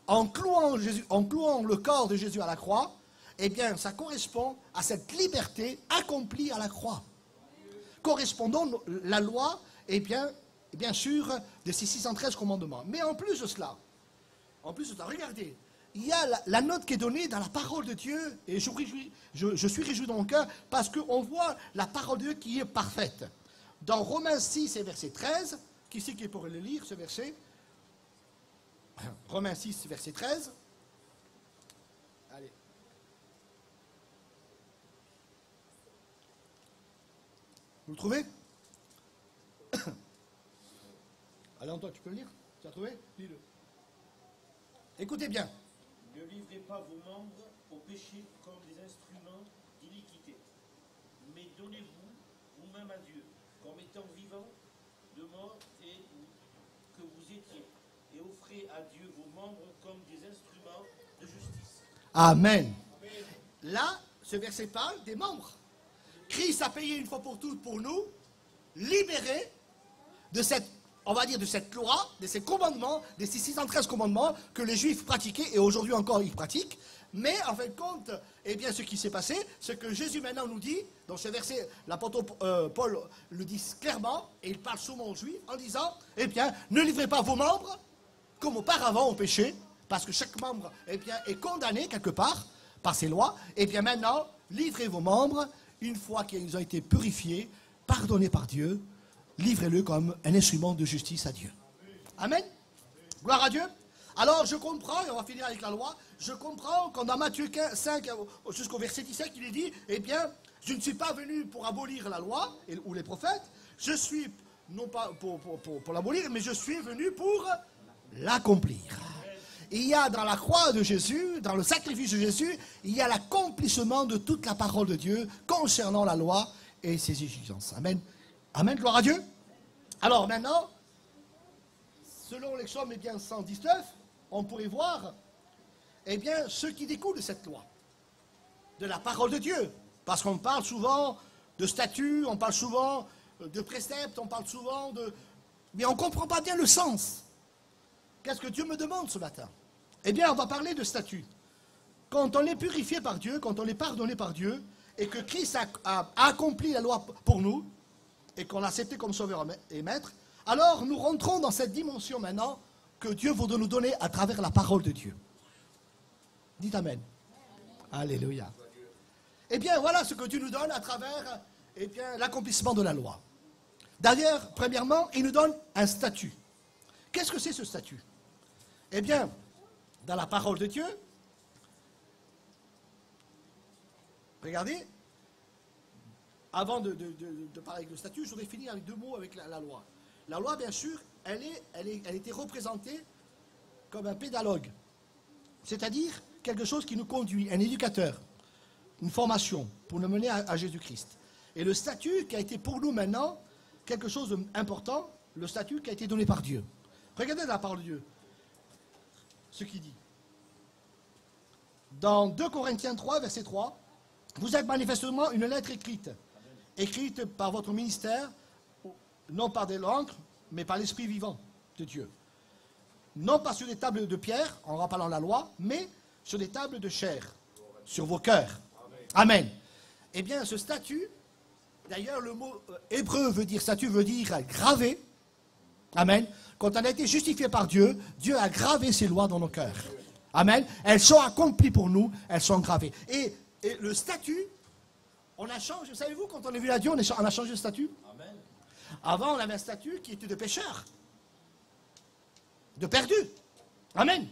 en clouant le corps de Jésus à la croix. Eh bien, ça correspond à cette liberté accomplie à la croix. Correspondant la loi, eh bien sûr, de ces 613 commandements. Mais en plus de cela, regardez, il y a la note qui est donnée dans la parole de Dieu, et je suis réjoui dans mon cœur, parce qu'on voit la parole de Dieu qui est parfaite. Dans Romains 6 et verset 13, qui c'est qui pourrait le lire, ce verset? Romains 6, verset 13. Allez. Vous le trouvez? Allez, Antoine, tu peux le lire? Tu as trouvé? Lis-le. Écoutez bien. Ne livrez pas vos membres au péché comme des instruments d'iniquité, mais donnez-vous vous-même à Dieu, comme étant vivants, de mort et que vous étiez, et offrez à Dieu vos membres comme des instruments de justice. Amen. Là, ce verset parle des membres. Christ a payé une fois pour toutes pour nous, libérés de cette, on va dire, de cette loi, de ces commandements, de ces 613 commandements que les Juifs pratiquaient et aujourd'hui encore ils pratiquent. Mais en fin de compte, eh bien, ce qui s'est passé, ce que Jésus maintenant nous dit, dans ce verset, l'apôtre Paul le dit clairement, et il parle souvent aux Juifs, en disant, eh bien, ne livrez pas vos membres comme auparavant au péché, parce que chaque membre, eh bien, est condamné quelque part par ces lois. Eh bien, maintenant, livrez vos membres, une fois qu'ils ont été purifiés, pardonnés par Dieu, livrez-le comme un instrument de justice à Dieu. Amen. Gloire à Dieu. Alors, je comprends, et on va finir avec la loi, je comprends quand dans Matthieu 5 jusqu'au verset 17, il est dit, eh bien, je ne suis pas venu pour abolir la loi ou les prophètes, je suis, non pas pour l'abolir, mais je suis venu pour l'accomplir. Il y a dans la croix de Jésus, dans le sacrifice de Jésus, il y a l'accomplissement de toute la parole de Dieu concernant la loi et ses exigences. Amen. Amen, gloire à Dieu. Alors maintenant, selon les psaumes 119, on pourrait voir eh bien, ce qui découle de cette loi, de la parole de Dieu. Parce qu'on parle souvent de statut, on parle souvent de préceptes, on parle souvent de... Mais on ne comprend pas bien le sens. Qu'est-ce que Dieu me demande ce matin? Eh bien, on va parler de statut. Quand on est purifié par Dieu, quand on est pardonné par Dieu, et que Christ a accompli la loi pour nous, et qu'on l'a accepté comme sauveur et maître, alors nous rentrons dans cette dimension maintenant que Dieu veut nous donner à travers la parole de Dieu. Dites Amen. Alléluia. Eh bien, voilà ce que Dieu nous donne à travers l'accomplissement de la loi. D'ailleurs, premièrement, il nous donne un statut. Qu'est-ce que c'est ce statut? Eh bien, dans la parole de Dieu, regardez, avant de parler de statut, je voudrais finir avec deux mots avec la loi. La loi, bien sûr, elle était représentée comme un pédagogue, c'est-à-dire quelque chose qui nous conduit, un éducateur, une formation pour nous mener à Jésus-Christ. Et le statut qui a été pour nous maintenant quelque chose d'important, le statut qui a été donné par Dieu. Regardez la parole de Dieu, ce qu'il dit. Dans 2 Corinthiens 3, verset 3, vous êtes manifestement une lettre écrite par votre ministère, non par des l'encre, mais par l'Esprit vivant de Dieu. Non pas sur des tables de pierre, en rappelant la loi, mais sur des tables de chair, sur vos cœurs. Amen. Eh bien, ce statut, d'ailleurs, le mot hébreu veut dire statut, veut dire gravé. Amen. Quand on a été justifié par Dieu, Dieu a gravé ses lois dans nos cœurs. Amen. Elles sont accomplies pour nous, elles sont gravées. Et le statut, on a changé. Savez-vous, quand on est venu à Dieu, on a changé de statut. Amen. Avant, on avait un statut qui était de pécheur, de perdu. Amen.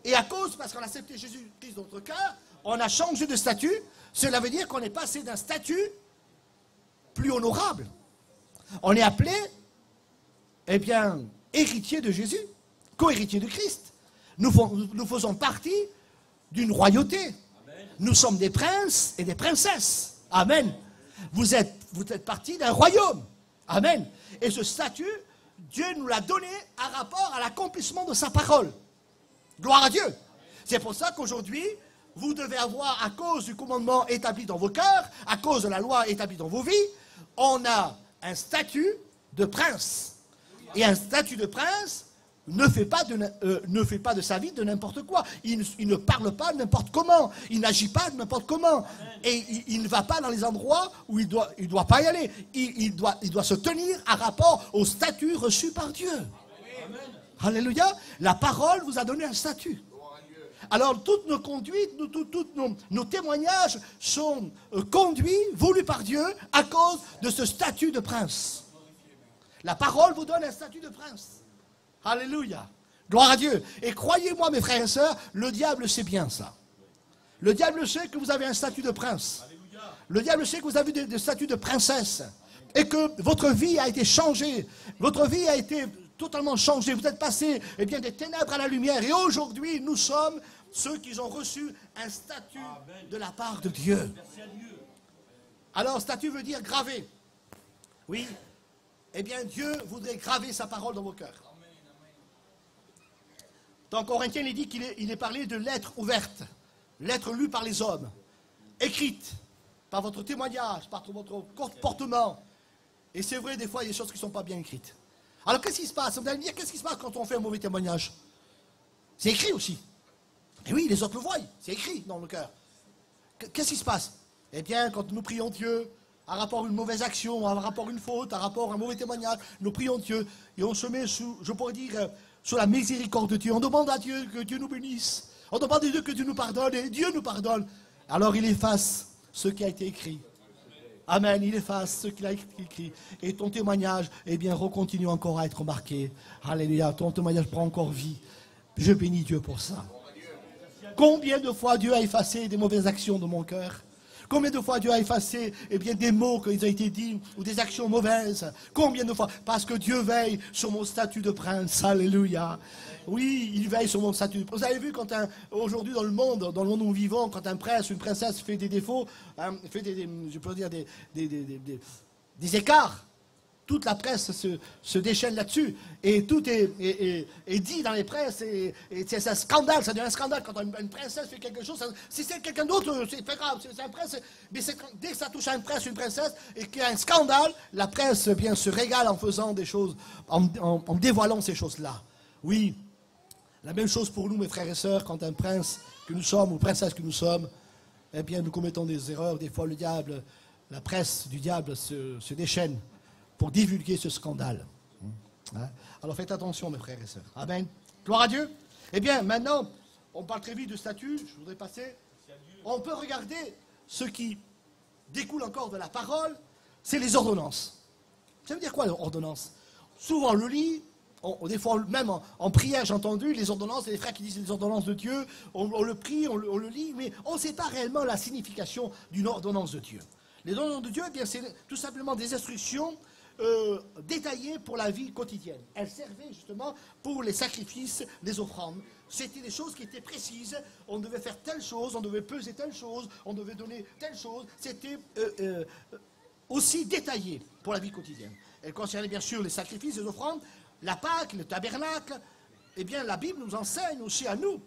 Et à cause, parce qu'on a accepté Jésus-Christ dans notre cœur, on a changé de statut. Cela veut dire qu'on est passé d'un statut plus honorable. On est appelé, eh bien, héritier de Jésus, co-héritier de Christ. Nous faisons partie d'une royauté. Amen. Nous sommes des princes et des princesses. Amen. Vous êtes partie d'un royaume. Amen. Et ce statut, Dieu nous l'a donné en rapport à l'accomplissement de sa parole. Gloire à Dieu. C'est pour ça qu'aujourd'hui, vous devez avoir, à cause du commandement établi dans vos cœurs, à cause de la loi établie dans vos vies, on a un statut de prince. Et un statut de prince ne fait pas de sa vie de n'importe quoi. Il ne parle pas n'importe comment. Il n'agit pas n'importe comment. Et il ne va pas dans les endroits où il doit pas y aller. Il doit se tenir à rapport au statut reçu par Dieu. Amen. Alléluia. La parole vous a donné un statut. Alors, toutes nos conduites, tous nos témoignages sont conduits, voulus par Dieu, à cause de ce statut de prince. La parole vous donne un statut de prince. Alléluia. Gloire à Dieu. Et croyez-moi, mes frères et sœurs, le diable sait bien ça. Le diable sait que vous avez un statut de prince. Alléluia. Le diable sait que vous avez des statuts de princesse. Et que votre vie a été changée. Votre vie a été totalement changée. Vous êtes passé des ténèbres à la lumière. Et aujourd'hui, nous sommes ceux qui ont reçu un statut de la part de Dieu. Alors, statut veut dire gravé. Oui. Eh bien, Dieu voudrait graver sa parole dans vos cœurs. Dans Corinthiens, il dit qu'il est parlé de lettres ouvertes, lettres lues par les hommes, écrites par votre témoignage, par votre comportement. Et c'est vrai, des fois, il y a des choses qui ne sont pas bien écrites. Alors, qu'est-ce qui se passe? Vous allez me dire, qu'est-ce qui se passe quand on fait un mauvais témoignage? C'est écrit aussi. Et oui, les autres le voient, c'est écrit dans le cœur. Qu'est-ce qui se passe? Eh bien, quand nous prions Dieu, à rapport à une mauvaise action, à rapport à une faute, à rapport à un mauvais témoignage, nous prions Dieu et on se met sous, je pourrais dire, sous la miséricorde de Dieu. On demande à Dieu que Dieu nous bénisse. On demande à Dieu que Dieu nous pardonne et Dieu nous pardonne. Alors il efface ce qui a été écrit. Amen, il efface ce qu'il a écrit. Et ton témoignage, recontinue encore à être marqué. Alléluia, ton témoignage prend encore vie. Je bénis Dieu pour ça. Combien de fois Dieu a effacé des mauvaises actions de mon cœur? Combien de fois Dieu a effacé des mots qui ont été dits ou des actions mauvaises? Combien de fois? Parce que Dieu veille sur mon statut de prince. Alléluia. Oui, il veille sur mon statut. Vous avez vu aujourd'hui dans le monde où nous vivons, quand un prince ou une princesse fait des défauts, fait des écarts, toute la presse se déchaîne là-dessus. Et tout est dit dans les presses. Et c'est un scandale, ça devient un scandale quand une princesse fait quelque chose. Si c'est quelqu'un d'autre, c'est pas grave, c'est un prince. Mais dès que ça touche à une princesse, et qu'il y a un scandale, la presse bien se régale en faisant des choses, en dévoilant ces choses-là. Oui, la même chose pour nous, mes frères et sœurs, quand un prince que nous sommes, ou princesse que nous sommes, eh bien, nous commettons des erreurs. Des fois, le diable, la presse du diable se déchaîne pour divulguer ce scandale. Hein? Alors faites attention, mes frères et sœurs. Amen. Gloire à Dieu. Eh bien, maintenant, on parle très vite de statut. Je voudrais passer. On peut regarder ce qui découle encore de la parole, c'est les ordonnances. Ça veut dire quoi, l'ordonnance? Souvent, on le lit. Des fois, même en prière, j'ai entendu les ordonnances, et les frères qui disent les ordonnances de Dieu, on le prie, on le lit, mais on ne sait pas réellement la signification d'une ordonnance de Dieu. Les ordonnances de Dieu, eh bien, c'est tout simplement des instructions détaillées pour la vie quotidienne. Elles servaient justement pour les sacrifices, les offrandes. C'était des choses qui étaient précises. On devait faire telle chose, on devait peser telle chose, on devait donner telle chose. C'était aussi détaillé pour la vie quotidienne. Elles concernaient bien sûr les sacrifices, les offrandes, la Pâque, le tabernacle. Eh bien, la Bible nous enseigne aussi à nous,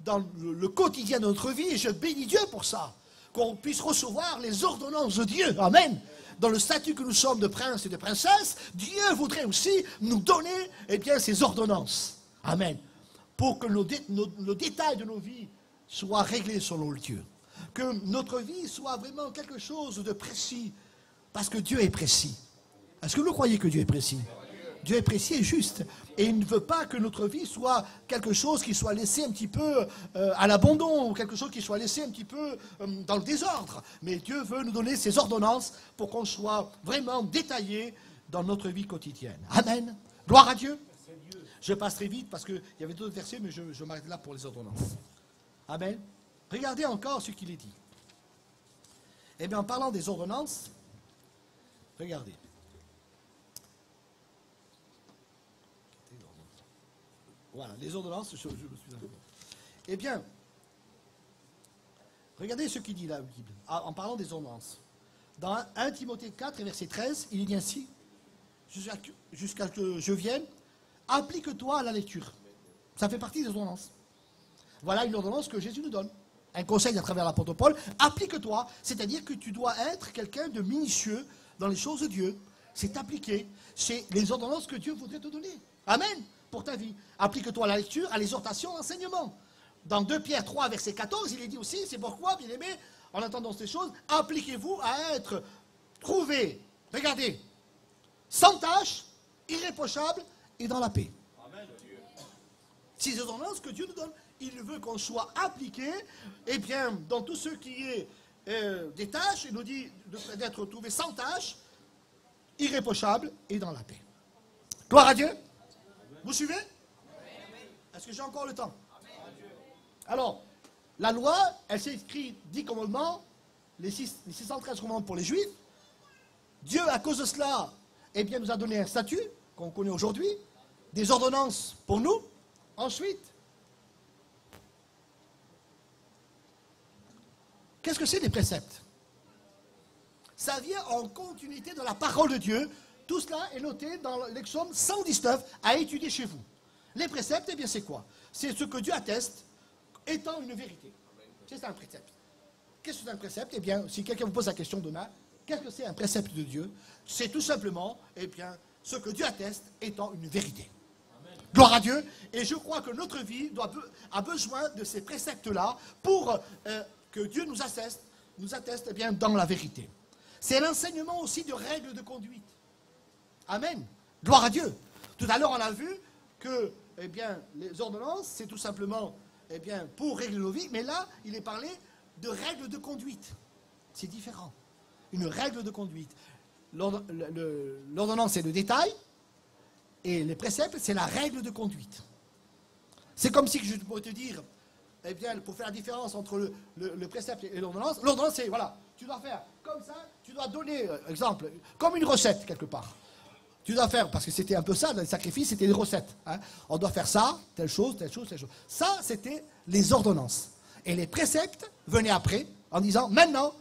dans le quotidien de notre vie, et je bénis Dieu pour ça, qu'on puisse recevoir les ordonnances de Dieu. Amen. Dans le statut que nous sommes de princes et de princesses, Dieu voudrait aussi nous donner, eh bien, ces ordonnances. Amen. Pour que nos détails de nos vies soient réglés selon le Dieu. Que notre vie soit vraiment quelque chose de précis. Parce que Dieu est précis. Est-ce que vous croyez que Dieu est précis? Dieu est précis et juste. Et il ne veut pas que notre vie soit quelque chose qui soit laissé un petit peu à l'abandon, ou quelque chose qui soit laissé un petit peu dans le désordre. Mais Dieu veut nous donner ses ordonnances pour qu'on soit vraiment détaillé dans notre vie quotidienne. Amen. Gloire à Dieu. Je passe très vite parce qu'il y avait d'autres versets, mais je m'arrête là pour les ordonnances. Amen. Regardez encore ce qu'il est dit. Eh bien, en parlant des ordonnances, regardez. Voilà, les ordonnances, je me suis d'accord. Eh bien, regardez ce qu'il dit là, en parlant des ordonnances. Dans 1 Timothée 4, verset 13, il dit ainsi, jusqu'à que je vienne, applique-toi à la lecture. Ça fait partie des ordonnances. Voilà une ordonnance que Jésus nous donne. Un conseil à travers l'apôtre Paul, applique-toi, c'est-à-dire que tu dois être quelqu'un de minutieux dans les choses de Dieu. C'est appliqué. C'est les ordonnances que Dieu voudrait te donner. Amen. Pour ta vie. Applique-toi à la lecture, à l'exhortation, à l'enseignement. Dans 2 Pierre 3, verset 14, il est dit aussi, c'est pourquoi, bien aimé, en attendant ces choses, appliquez-vous à être trouvé, regardez, sans tâche, irréprochable et dans la paix. Amen. C'est les ordonnances que Dieu nous donne. Il veut qu'on soit appliqué, eh bien, dans tout ce qui est des tâches, il nous dit d'être trouvé sans tâche, irréprochable et dans la paix. Gloire à Dieu. Vous suivez? Est-ce que j'ai encore le temps? Alors, la loi, elle s'écrit 10 commandements, les 613 commandements pour les Juifs. Dieu, à cause de cela, eh bien, nous a donné un statut qu'on connaît aujourd'hui, des ordonnances pour nous. Ensuite, qu'est-ce que c'est les préceptes? Ça vient en continuité de la parole de Dieu. Tout cela est noté dans l'Exode 119 à étudier chez vous. Les préceptes, eh bien, c'est quoi? C'est ce que Dieu atteste étant une vérité. C'est ça un précepte. Qu'est-ce que c'est un précepte? Eh bien, si quelqu'un vous pose la question demain, qu'est-ce que c'est un précepte de Dieu? C'est tout simplement, eh bien, ce que Dieu atteste étant une vérité. Amen. Gloire à Dieu. Et je crois que notre vie a besoin de ces préceptes-là pour que Dieu nous atteste eh bien, dans la vérité. C'est l'enseignement aussi de règles de conduite. Amen. Gloire à Dieu. Tout à l'heure, on a vu que, eh bien, les ordonnances, c'est tout simplement, eh bien, pour régler nos vies. Mais là, il est parlé de règles de conduite. C'est différent. Une règle de conduite. L'ordonnance, c'est le détail. Et les préceptes, c'est la règle de conduite. C'est comme si je pourrais te dire, eh bien, pour faire la différence entre le précepte et l'ordonnance, l'ordonnance, c'est, voilà, tu dois faire comme ça, tu dois donner, exemple, comme une recette, quelque part. Tu dois faire, parce que c'était un peu ça, dans les sacrifices, c'était des recettes. Hein. On doit faire ça, telle chose, telle chose, telle chose. Ça, c'était les ordonnances. Et les préceptes venaient après, en disant, maintenant,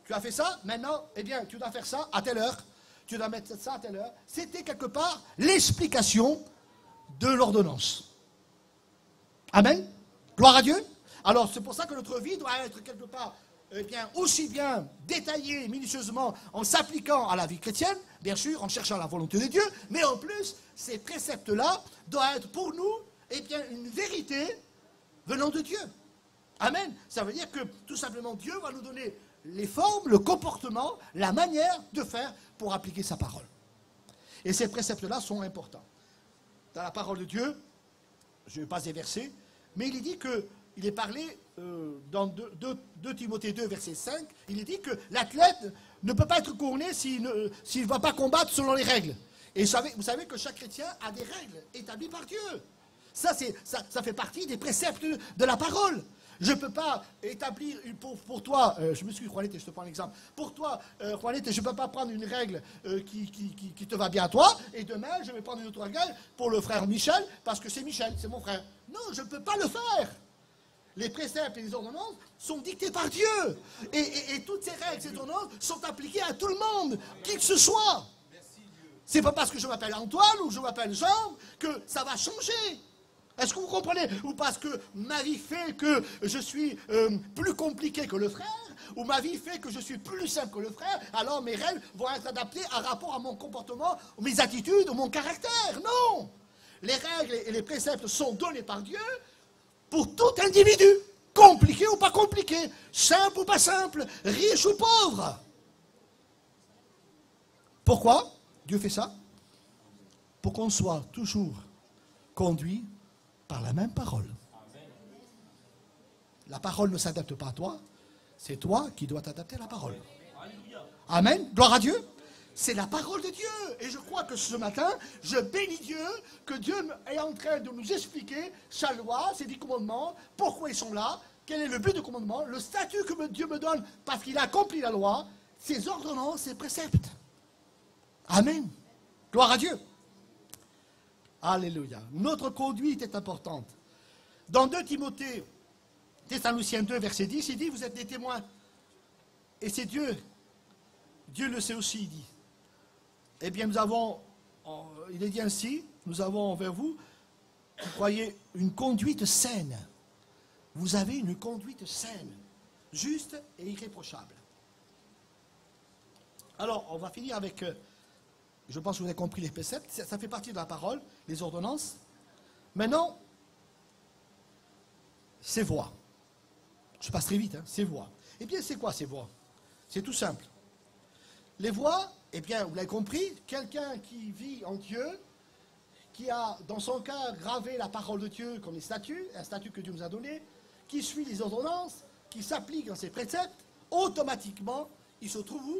tu as fait ça, maintenant, eh bien, tu dois faire ça à telle heure. tu dois mettre ça à telle heure. C'était quelque part l'explication de l'ordonnance. Amen. Gloire à Dieu. Alors c'est pour ça que notre vie doit être quelque part aussi bien détaillée, minutieusement, en s'appliquant à la vie chrétienne, bien sûr, en cherchant la volonté de Dieu, mais en plus, ces préceptes-là doivent être pour nous une vérité venant de Dieu. Amen. Ça veut dire que tout simplement Dieu va nous donner les formes, le comportement, la manière de faire pour appliquer sa parole. Et ces préceptes-là sont importants. Dans la parole de Dieu, je ne vais pas versets, mais il est dit qu'il est parlé dans 2 Timothée 2, verset 5, il est dit que l'athlète ne peut pas être couronné s'il ne va pas combattre selon les règles. Et vous savez que chaque chrétien a des règles établies par Dieu. Ça fait partie des préceptes de la parole. Je ne peux pas établir pour toi, je m'excuse Juanette, je te prends l'exemple. Pour toi, Juanette, je ne peux pas prendre une règle qui te va bien à toi, et demain, je vais prendre une autre règle pour le frère Michel, parce que c'est Michel, c'est mon frère. Non, je ne peux pas le faire. Les préceptes et les ordonnances sont dictés par Dieu. Et toutes ces règles, ces ordonnances sont appliquées à tout le monde, qui que ce soit. C'est pas parce que je m'appelle Antoine ou je m'appelle Jean que ça va changer. Est-ce que vous comprenez? Ou parce que ma vie fait que je suis plus compliqué que le frère, ou ma vie fait que je suis plus simple que le frère, alors mes règles vont être adaptées en rapport à mon comportement, mes attitudes, mon caractère. Non! Les règles et les préceptes sont donnés par Dieu pour tout individu, compliqué ou pas compliqué, simple ou pas simple, riche ou pauvre. Pourquoi Dieu fait ça? Pour qu'on soit toujours conduit par la même parole. La parole ne s'adapte pas à toi, c'est toi qui dois t'adapter à la parole. Amen. Gloire à Dieu. C'est la parole de Dieu. Et je crois que ce matin, je bénis Dieu, que Dieu est en train de nous expliquer sa loi, ses 10 commandements, pourquoi ils sont là, quel est le but du commandement, le statut que Dieu me donne parce qu'il a accompli la loi, ses ordonnances, ses préceptes. Amen. Gloire à Dieu. Alléluia. Notre conduite est importante. Dans 2 Timothée, Thessaloniciens 2, verset 10, il dit, vous êtes des témoins. Et c'est Dieu. Dieu le sait aussi, il dit. Eh bien, nous avons, il est dit ainsi, nous avons envers vous, vous croyez, une conduite saine. Vous avez une conduite saine, juste et irréprochable. Alors, on va finir avec, je pense que vous avez compris les préceptes, ça fait partie de la parole, les ordonnances. Maintenant, ces voies. Je passe très vite, hein, ces voies. Eh bien, c'est quoi ces voies? C'est tout simple. Les voies, eh bien, vous l'avez compris, quelqu'un qui vit en Dieu, qui a dans son cœur gravé la parole de Dieu comme les statuts, un statut que Dieu nous a donné, qui suit les ordonnances, qui s'applique dans ses préceptes, automatiquement, il se trouve où?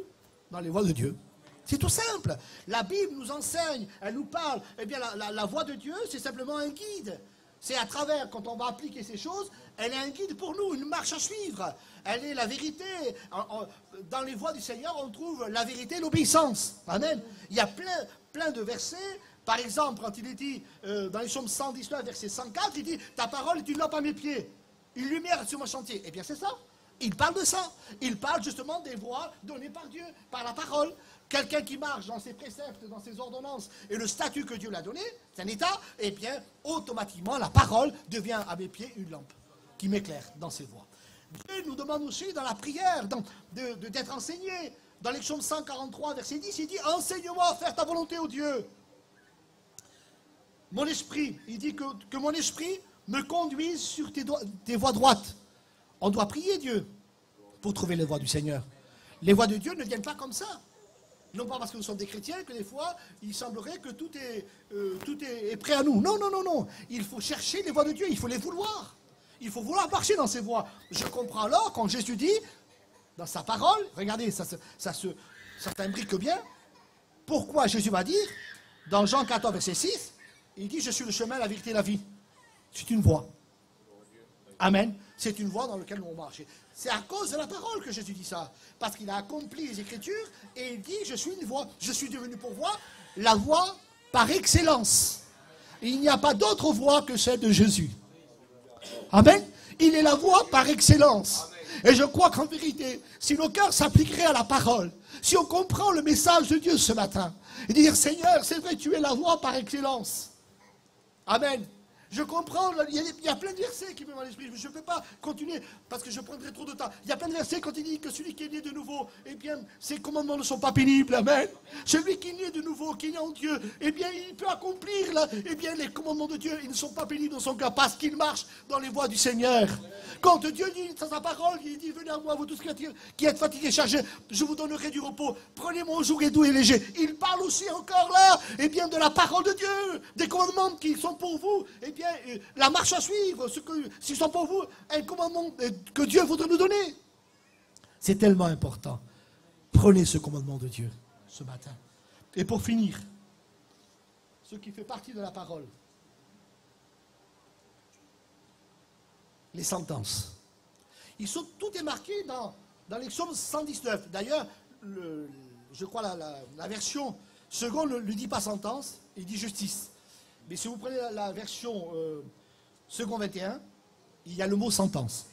Dans les voies de Dieu. C'est tout simple. La Bible nous enseigne, elle nous parle. Eh bien, la voie de Dieu, c'est simplement un guide. C'est à travers, quand on va appliquer ces choses, elle est un guide pour nous, une marche à suivre. Elle est la vérité. Dans les voies du Seigneur, on trouve la vérité et l'obéissance. Amen. Il y a plein de versets. Par exemple, quand il est dit, dans les psaumes 119, verset 104, il dit, ta parole est une lampe à mes pieds, une lumière sur mon chantier. Eh bien, c'est ça. Il parle de ça. Il parle justement des voies données par Dieu, par la parole. Quelqu'un qui marche dans ses préceptes, dans ses ordonnances, et le statut que Dieu l'a donné, c'est un état, eh bien, automatiquement, la parole devient à mes pieds une lampe qui m'éclaire dans ses voies. Dieu nous demande aussi dans la prière d'être enseigné. Dans les psaumes 143, verset 10, il dit, enseigne-moi à faire ta volonté, ô Dieu. Mon esprit, il dit que mon esprit me conduise sur tes voies droites. On doit prier Dieu pour trouver les voies du Seigneur. Les voies de Dieu ne viennent pas comme ça. Non pas parce que nous sommes des chrétiens que des fois, il semblerait que tout est prêt à nous. Non, non, non, non. Il faut chercher les voies de Dieu, il faut les vouloir. Il faut vouloir marcher dans ces voies. Je comprends alors quand Jésus dit, dans sa parole, regardez, ça s'imbrique bien, pourquoi Jésus va dire, dans Jean 14, verset 6, il dit, je suis le chemin, la vérité et la vie. C'est une voie. Amen. C'est une voie dans laquelle nous allons marcher. C'est à cause de la parole que Jésus dit ça. Parce qu'il a accompli les Écritures et il dit, je suis une voie. Je suis devenu pour moi la voie par excellence. Il n'y a pas d'autre voie que celle de Jésus. Amen. Il est la voie par excellence. Et je crois qu'en vérité, si nos cœurs s'appliqueraient à la parole, si on comprend le message de Dieu ce matin, et dire, Seigneur, c'est vrai, tu es la voie par excellence. Amen. Je comprends, il y a plein de versets qui me viennent à l'esprit. Je ne peux pas continuer parce que je prendrai trop de temps. Il y a plein de versets quand il dit que celui qui est né de nouveau, eh bien, ses commandements ne sont pas pénibles. Amen. Celui qui est né de nouveau, qui est né en Dieu, eh bien, il peut accomplir là, eh bien, les commandements de Dieu. Ils ne sont pas pénibles dans son cœur parce qu'il marche dans les voies du Seigneur. Quand Dieu dit dans sa parole, il dit, venez à moi, vous tous qui êtes fatigués et chargés, je vous donnerai du repos. Prenez mon joug et doux et léger. Il parle aussi encore là, eh bien, de la parole de Dieu, des commandements qui sont pour vous, eh bien, la marche à suivre, s'ils sont pour vous, un commandement que Dieu voudrait nous donner. C'est tellement important. Prenez ce commandement de Dieu ce matin. Et pour finir, ce qui fait partie de la parole, les sentences. Tout est marqué dans les psaumes 119. D'ailleurs, je crois la version seconde ne dit pas sentence, il dit justice. Mais si vous prenez la version second 21, il y a le mot sentence.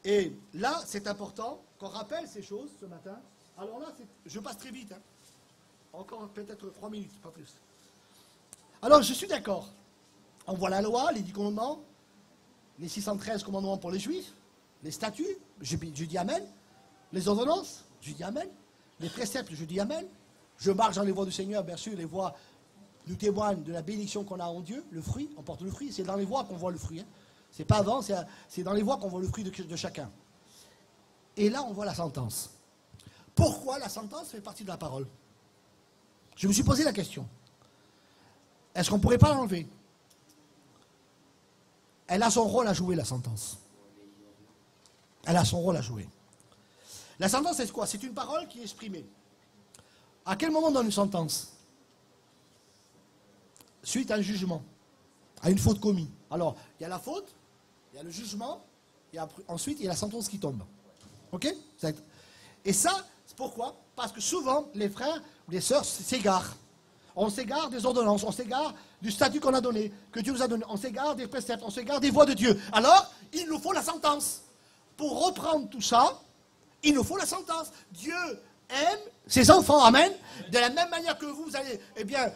Et là, c'est important qu'on rappelle ces choses ce matin. Alors là, je passe très vite. Hein. Encore peut-être 3 minutes, pas plus. Alors, je suis d'accord. On voit la loi, les 10 commandements, les 613 commandements pour les Juifs, les statuts, je dis Amen. Les ordonnances, je dis Amen. Les préceptes, je dis Amen. Je marche dans les voies du Seigneur, bien sûr, les voies nous témoignent de la bénédiction qu'on a en Dieu, le fruit, on porte le fruit, c'est dans les voies qu'on voit le fruit. Hein. C'est pas avant, c'est dans les voies qu'on voit le fruit de chacun. Et là, on voit la sentence. Pourquoi la sentence fait partie de la parole? Je me suis posé la question. Est-ce qu'on ne pourrait pas l'enlever? Elle a son rôle à jouer, la sentence. Elle a son rôle à jouer. La sentence, c'est quoi? C'est une parole qui est exprimée. À quel moment on donne une sentence? Suite à un jugement, à une faute commise. Alors, il y a la faute, il y a le jugement, et ensuite, il y a la sentence qui tombe. OK? Et ça, c'est pourquoi? Parce que souvent, les frères ou les sœurs s'égarent. On s'égare des ordonnances, on s'égare du statut qu'on a donné, que Dieu nous a donné, on s'égare des préceptes, on s'égare des voies de Dieu. Alors, il nous faut la sentence. Pour reprendre tout ça, il nous faut la sentence. Dieu aime ses enfants, amen. De la même manière que vous allez, eh bien,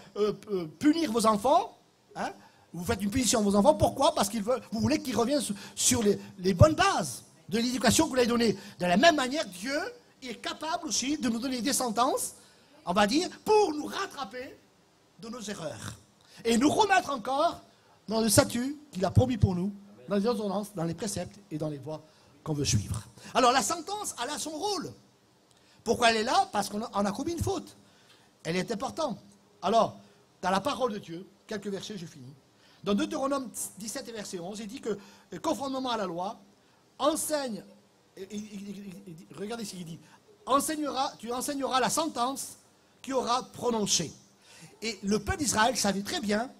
punir vos enfants, hein, vous faites une punition à vos enfants. Pourquoi? Parce que vous voulez qu'ils reviennent sur les bonnes bases de l'éducation que vous leur avez donnée. De la même manière, Dieu est capable aussi de nous donner des sentences, on va dire, pour nous rattraper de nos erreurs. Et nous remettre encore dans le statut qu'il a promis pour nous, dans les ordonnances, dans les préceptes et dans les voies qu'on veut suivre. Alors la sentence, elle a son rôle. Pourquoi elle est là? Parce qu'on a commis une faute. Elle est importante. Alors, dans la parole de Dieu, quelques versets, je finis. Dans Deutéronome 17 et verset 11, il dit que, conformément à la loi, enseigne, regardez ce qu'il dit, tu enseigneras la sentence qui aura prononcée. Et le peuple d'Israël savait très bien,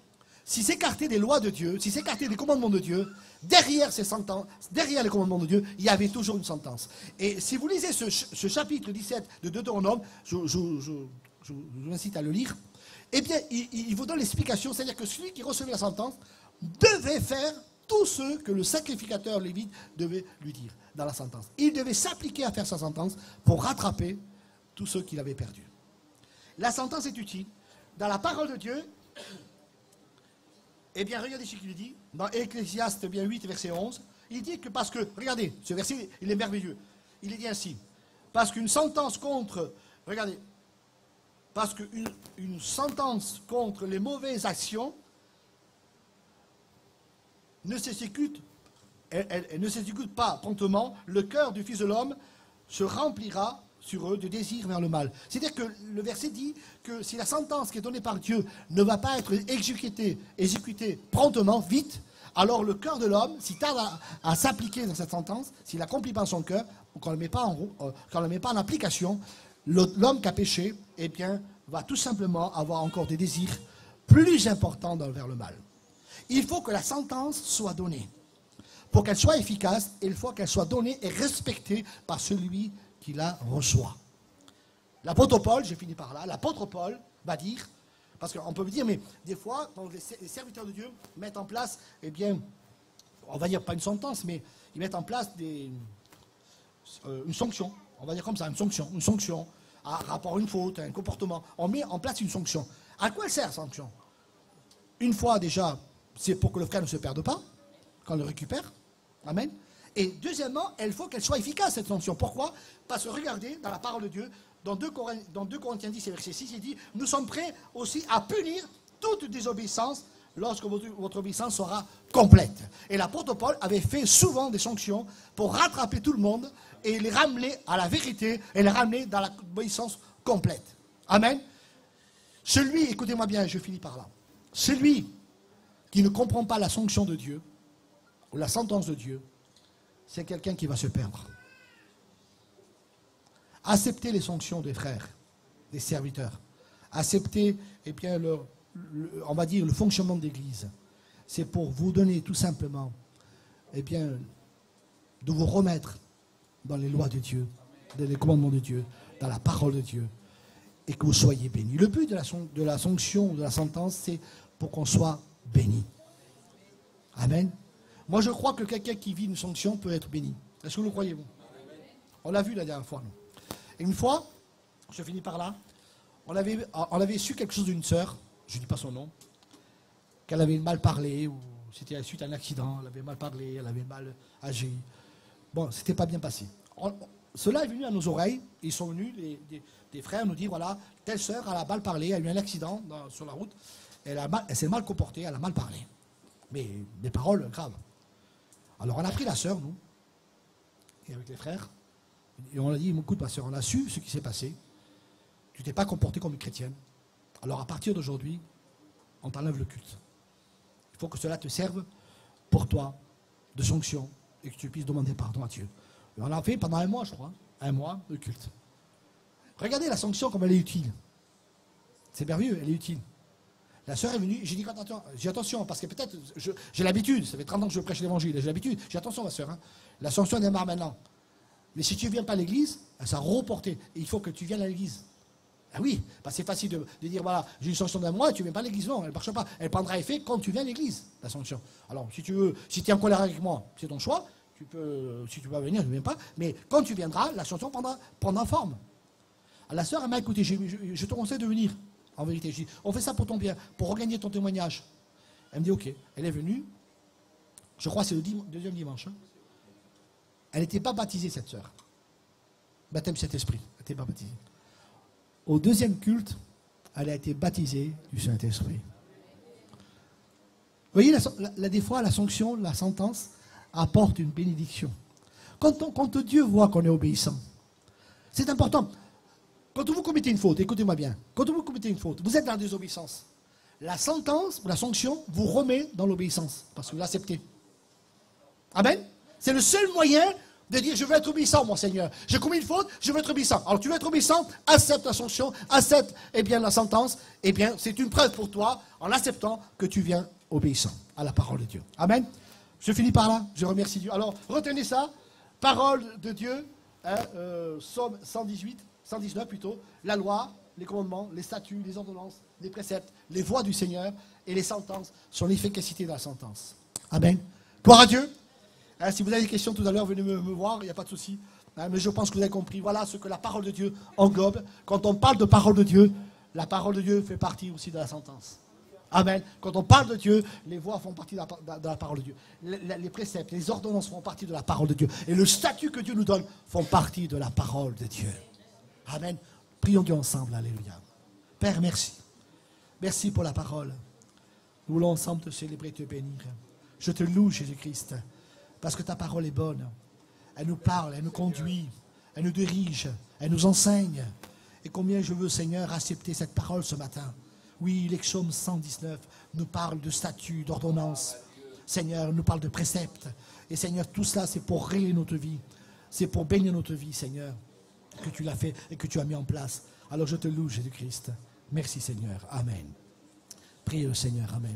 s'il s'écartait des lois de Dieu, s'il s'écartait des commandements de Dieu, derrière ces sentences, derrière les commandements de Dieu, il y avait toujours une sentence. Et si vous lisez ce chapitre 17 de Deutéronome, je vous incite à le lire, eh bien, il vous donne l'explication, c'est-à-dire que celui qui recevait la sentence devait faire tout ce que le sacrificateur lévite devait lui dire dans la sentence. Il devait s'appliquer à faire sa sentence pour rattraper tout ce qu'il avait perdu. La sentence est utile. Dans la parole de Dieu, eh bien, regardez ce qu'il dit, dans Ecclésiaste 8, verset 11, il dit que parce que, regardez, ce verset, il est merveilleux, il est dit ainsi, parce qu'une sentence contre, regardez, parce qu'une sentence contre les mauvaises actions ne s'exécute, elle ne s'exécute pas promptement, le cœur du Fils de l'homme se remplira sur eux de désir vers le mal. C'est-à-dire que le verset dit que si la sentence qui est donnée par Dieu ne va pas être exécutée promptement, vite, alors le cœur de l'homme, s'il tarde à s'appliquer dans cette sentence, s'il n'accomplit pas son cœur, ou qu'on ne le met pas en application, l'homme qui a péché, eh bien, va tout simplement avoir encore des désirs plus importants vers le mal. Il faut que la sentence soit donnée. Pour qu'elle soit efficace, il faut qu'elle soit donnée et respectée par celui qui la reçoit. L'apôtre Paul, j'ai fini par là, l'apôtre Paul va dire, parce qu'on peut me dire, mais des fois, quand les serviteurs de Dieu mettent en place, eh bien, on va dire pas une sentence, mais ils mettent en place une sanction. On va dire comme ça, une sanction, à rapport à une faute, à un comportement. On met en place une sanction. À quoi elle sert, cette sanction? Une fois déjà, c'est pour que le frère ne se perde pas, quand on le récupère. Amen. Et deuxièmement, il faut qu'elle soit efficace, cette sanction. Pourquoi? Parce que regardez, dans la parole de Dieu, dans 2 Corinthiens 10, verset 6, il dit, nous sommes prêts aussi à punir toute désobéissance lorsque votre obéissance sera complète. Et l'apôtre Paul avait fait souvent des sanctions pour rattraper tout le monde et les ramener à la vérité et les ramener dans l'obéissance complète. Amen. Celui, écoutez-moi bien, je finis par là, celui qui ne comprend pas la sanction de Dieu ou la sentence de Dieu, c'est quelqu'un qui va se perdre. Acceptez les sanctions des frères, des serviteurs. Acceptez, eh bien, on va dire, le fonctionnement de l'Église. C'est pour vous donner tout simplement, eh bien, de vous remettre dans les lois de Dieu, dans les commandements de Dieu, dans la parole de Dieu, et que vous soyez bénis. Le but de la sanction, de la sentence, c'est pour qu'on soit béni. Amen. Moi, je crois que quelqu'un qui vit une sanction peut être béni. Est-ce que vous le croyez, vous? On l'a vu la dernière fois. Et une fois, je finis par là, on avait su quelque chose d'une sœur, je ne dis pas son nom, qu'elle avait mal parlé, ou c'était suite à un accident, elle avait mal parlé, elle avait mal agi. Bon, c'était pas bien passé. Cela est venu à nos oreilles, ils sont venus, des frères, nous dire, voilà, telle sœur, elle a mal parlé, elle a eu un accident sur la route, elle s'est mal comportée, elle a mal parlé. Mais des paroles graves. Alors on a pris la sœur, nous, et avec les frères, et on a dit, écoute ma sœur, on a su ce qui s'est passé, tu t'es pas comportée comme une chrétienne, alors à partir d'aujourd'hui, on t'enlève le culte. Il faut que cela te serve pour toi de sanction, et que tu puisses demander pardon à Dieu. Et on a fait pendant 1 mois, je crois, 1 mois de culte. Regardez la sanction comme elle est utile. C'est merveilleux, elle est utile. La sœur est venue, j'ai dit attention, parce que peut-être, j'ai l'habitude, ça fait 30 ans que je prêche l'évangile, j'ai l'habitude, j'ai attention ma sœur, hein. La sanction démarre maintenant. Mais si tu ne viens pas à l'église, elle sera reportée. Et il faut que tu viennes à l'église. Ah oui, parce que c'est facile de dire, voilà, j'ai une sanction d'1 mois et tu ne viens pas à l'église. Non, elle ne marche pas. Elle prendra effet quand tu viens à l'église, la sanction. Alors, si tu es en colère avec moi, c'est ton choix. Si tu peux pas venir, ne viens pas. Mais quand tu viendras, la sanction prendra forme. Alors, la sœur, elle m'a écouté, je te conseille de venir. En vérité, je dis, on fait ça pour ton bien, pour regagner ton témoignage. Elle me dit, ok. Elle est venue, je crois que c'est le deuxième dimanche. Hein. Elle n'était pas baptisée, cette sœur. Baptême Saint-Esprit, elle n'était pas baptisée. Au deuxième culte, elle a été baptisée du Saint-Esprit. Vous voyez, des fois, la sanction, la sentence, apporte une bénédiction. Quand Dieu voit qu'on est obéissant, c'est important. Quand vous commettez une faute, écoutez-moi bien, quand vous commettez une faute, vous êtes dans la désobéissance. La sentence, la sanction, vous remet dans l'obéissance, parce que vous l'acceptez. Amen. C'est le seul moyen de dire, je veux être obéissant, mon Seigneur. J'ai commis une faute, je veux être obéissant. Alors tu veux être obéissant, accepte la sanction, accepte la sentence. Eh bien, c'est une preuve pour toi, en acceptant, que tu viens obéissant à la parole de Dieu. Amen. Je finis par là, je remercie Dieu. Alors, retenez ça, parole de Dieu, Psaume 119 plutôt, la loi, les commandements, les statuts, les ordonnances, les préceptes, les voies du Seigneur et les sentences sont l'efficacité de la sentence. Amen. Gloire à Dieu. Si vous avez des questions tout à l'heure, venez me voir, il n'y a pas de souci. Mais je pense que vous avez compris. Voilà ce que la parole de Dieu englobe. Quand on parle de parole de Dieu, la parole de Dieu fait partie aussi de la sentence. Amen. Quand on parle de Dieu, les voies font partie de la parole de Dieu. Les préceptes, les ordonnances font partie de la parole de Dieu. Et le statut que Dieu nous donne font partie de la parole de Dieu. Amen. Prions Dieu ensemble. Alléluia. Père, merci. Merci pour la parole. Nous voulons ensemble te célébrer, te bénir. Je te loue, Jésus-Christ, parce que ta parole est bonne. Elle nous parle, elle nous conduit, elle nous dirige, elle nous enseigne. Et combien je veux, Seigneur, accepter cette parole ce matin. Oui, les psaumes 119 nous parlent de statuts, d'ordonnances. Seigneur, nous parle de préceptes. Et Seigneur, tout cela, c'est pour régler notre vie. C'est pour bénir notre vie, Seigneur, que tu l'as fait et que tu as mis en place. Alors je te loue, Jésus-Christ. Merci, Seigneur. Amen. Priez le Seigneur. Amen.